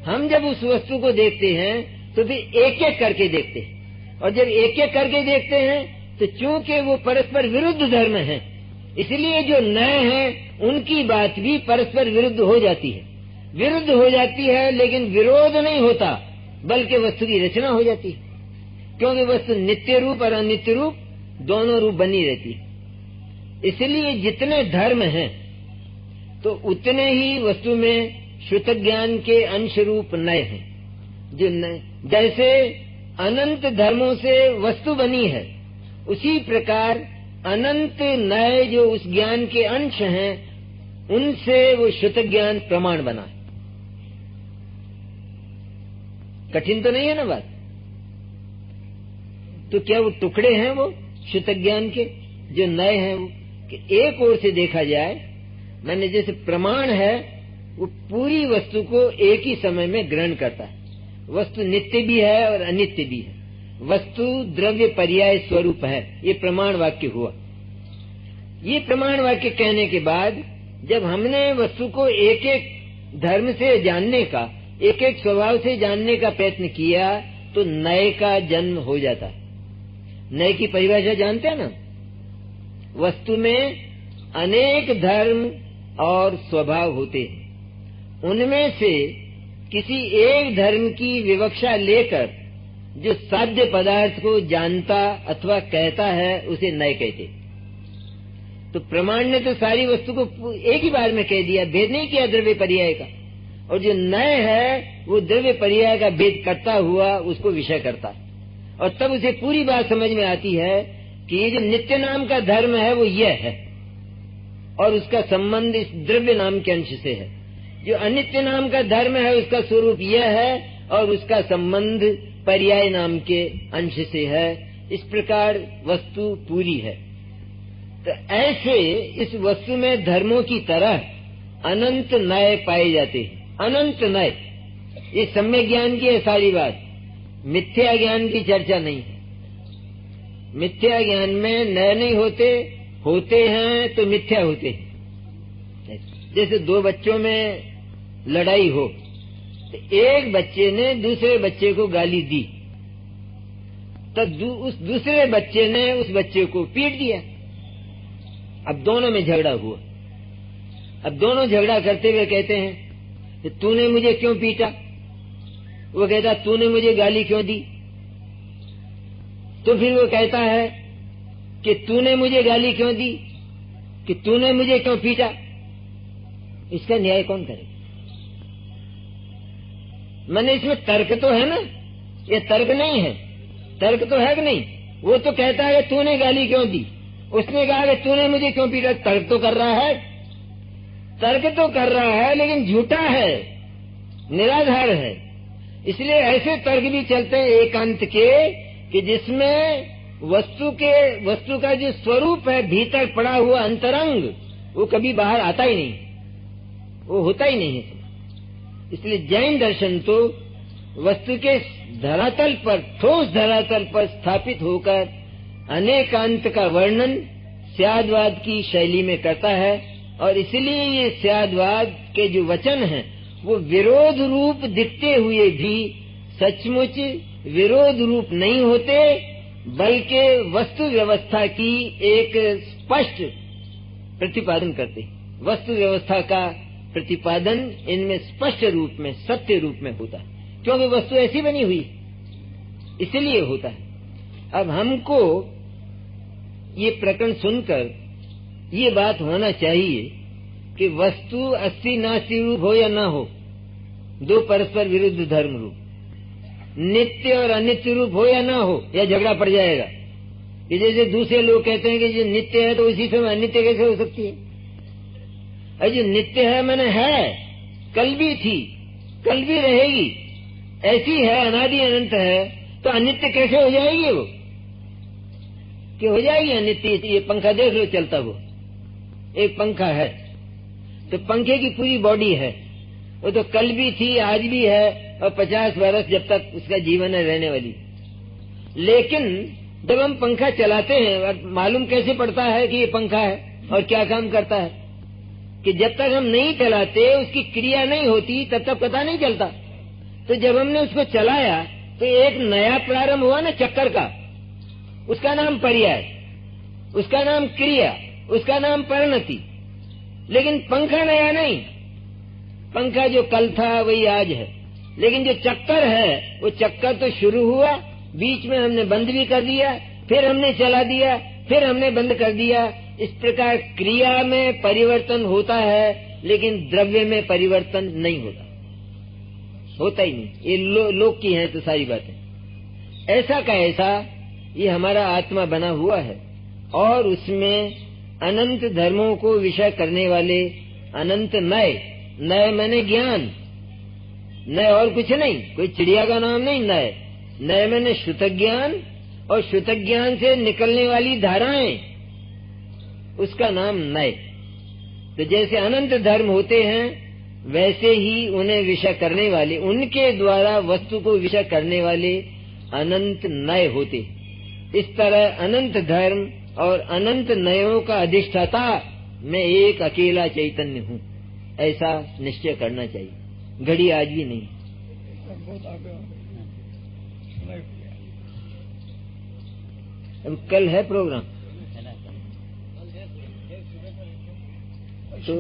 हम जब उस वस्तु को देखते हैं तो फिर एक एक करके देखते हैं, और जब एक एक करके देखते हैं तो चूंकि वो परस्पर विरुद्ध धर्म हैं, इसलिए जो नए हैं उनकी बात भी परस्पर विरुद्ध हो जाती है। विरुद्ध हो जाती है लेकिन विरोध नहीं होता, बल्कि वस्तु की रचना हो जाती है, क्योंकि वस्तु नित्य रूप और अनित्य रूप दोनों रूप बनी रहती है। इसलिए जितने धर्म हैं तो उतने ही वस्तु में श्रुत ज्ञान के अंश रूप नए हैं। जो नए, जैसे अनंत धर्मों से वस्तु बनी है, उसी प्रकार अनंत नए जो उस ज्ञान के अंश हैं, उनसे वो श्रुत ज्ञान प्रमाण बना है। कठिन तो नहीं है ना बात? तो क्या वो टुकड़े हैं वो श्रुत ज्ञान के जो नए हैं वो? कि एक ओर से देखा जाए, मैंने जैसे प्रमाण है वो पूरी वस्तु को एक ही समय में ग्रहण करता है। वस्तु नित्य भी है और अनित्य भी है, वस्तु द्रव्य पर्याय स्वरूप है। ये प्रमाण वाक्य हुआ। ये प्रमाण वाक्य कहने के बाद जब हमने वस्तु को एक एक धर्म से जानने का, एक एक स्वभाव से जानने का प्रयत्न किया, तो नए का जन्म हो जाता है। नए की परिभाषा जानते हैं ना? वस्तु में अनेक धर्म और स्वभाव होते हैं, उनमें से किसी एक धर्म की विवक्षा लेकर जो साध्य पदार्थ को जानता अथवा कहता है उसे नए कहते। तो प्रमाण ने तो सारी वस्तु को एक ही बार में कह दिया, भेद नहीं किया द्रव्य पर्याय का, और जो नए है वो द्रव्य पर्याय का भेद करता हुआ उसको विषय करता है, और तब उसे पूरी बात समझ में आती है कि ये जो नित्य नाम का धर्म है वो यह है, और उसका संबंध इस द्रव्य नाम के अंश से है। जो अनित्य नाम का धर्म है उसका स्वरूप यह है, और उसका संबंध पर्याय नाम के अंश से है। इस प्रकार वस्तु पूरी है। तो ऐसे इस वस्तु में धर्मों की तरह अनंत नए पाए जाते हैं। अनंत नए, ये सम्यक ज्ञान की है सारी बात, मिथ्या ज्ञान की चर्चा नहीं है। मिथ्या ज्ञान में नए नहीं होते, होते हैं तो मिथ्या होते हैं। जैसे दो बच्चों में लड़ाई हो, तो एक बच्चे ने दूसरे बच्चे को गाली दी, तब उस दूसरे बच्चे ने उस बच्चे को पीट दिया। अब दोनों में झगड़ा हुआ। अब दोनों झगड़ा करते हुए कहते हैं कि तूने मुझे क्यों पीटा? वो कहता तूने मुझे गाली क्यों दी? तो फिर वो कहता है कि तूने मुझे गाली क्यों दी, कि तूने मुझे क्यों पीटा? इसका न्याय कौन करे? मैंने इसमें तर्क तो है ना? ये तर्क नहीं है। तर्क तो है कि नहीं? वो तो कहता है तूने गाली क्यों दी, उसने कहा कि तूने मुझे क्यों पीटा। तर्क तो कर रहा है, तर्क तो कर रहा है, लेकिन झूठा है, निराधार है। इसलिए ऐसे तर्क भी चलते हैं एकांत के, कि जिसमें वस्तु का जो स्वरूप है, भीतर पड़ा हुआ अंतरंग, वो कभी बाहर आता ही नहीं, वो होता ही नहीं है। इसलिए जैन दर्शन तो वस्तु के धरातल पर, ठोस धरातल पर स्थापित होकर अनेकांत का वर्णन स्यादवाद की शैली में करता है, और इसलिए ये स्याद्वाद के जो वचन हैं वो विरोध रूप दिखते हुए भी सचमुच विरोध रूप नहीं होते, बल्कि वस्तु व्यवस्था की एक स्पष्ट प्रतिपादन करते। वस्तु व्यवस्था का प्रतिपादन इनमें स्पष्ट रूप में, सत्य रूप में होता है, क्योंकि वस्तु ऐसी बनी हुई, इसलिए होता है। अब हमको ये प्रकरण सुनकर ये बात होना चाहिए कि वस्तु अस्ति नास्ति रूप हो या ना हो, दो परस्पर विरुद्ध धर्म रूप, नित्य और अनित्य रूप हो या ना हो, या झगड़ा पड़ जाएगा। कि जैसे दूसरे लोग कहते हैं कि जो नित्य है तो उसी समय अनित्य कैसे हो सकती है? और जो नित्य है मैंने है, कल भी थी, कल भी रहेगी, ऐसी है, अनादि अनंत है, तो अनित्य कैसे हो जाएगी वो? कि हो जाएगी अनित्य। ये पंखा देख लो चलता, वो एक पंखा है तो पंखे की पूरी बॉडी है, वो तो कल भी थी, आज भी है, और 50 वर्ष जब तक उसका जीवन है रहने वाली। लेकिन जब हम पंखा चलाते हैं, मालूम कैसे पड़ता है कि ये पंखा है और क्या काम करता है? कि जब तक हम नहीं चलाते, उसकी क्रिया नहीं होती, तब तक पता नहीं चलता। तो जब हमने उसको चलाया तो एक नया प्रारंभ हुआ ना चक्कर का, उसका नाम पर्याय, उसका नाम क्रिया, उसका नाम परिणति। लेकिन पंखा नया नहीं, पंखा जो कल था वही आज है। लेकिन जो चक्कर है, वो चक्कर तो शुरू हुआ, बीच में हमने बंद भी कर दिया, फिर हमने चला दिया, फिर हमने बंद कर दिया। इस प्रकार क्रिया में परिवर्तन होता है, लेकिन द्रव्य में परिवर्तन नहीं होता ही नहीं। ये लोक की है तो सारी बातें। ऐसा का ऐसा ये हमारा आत्मा बना हुआ है, और उसमें अनंत धर्मों को विषय करने वाले अनंत नए, नए मैंने ज्ञान, नए और कुछ नहीं, कोई चिड़िया का नाम नहीं नए। नए मैंने श्रुत ज्ञान, और श्रुत ज्ञान से निकलने वाली धाराएं, उसका नाम नए। तो जैसे अनंत धर्म होते हैं, वैसे ही उन्हें विषय करने वाले, उनके द्वारा वस्तु को विषय करने वाले अनंत नए होते। इस तरह अनंत धर्म और अनंत नयों का अधिष्ठाता मैं एक अकेला चैतन्य हूँ, ऐसा निश्चय करना चाहिए। घड़ी आज भी नहीं, बहुत आगे अब कल है प्रोग्राम तो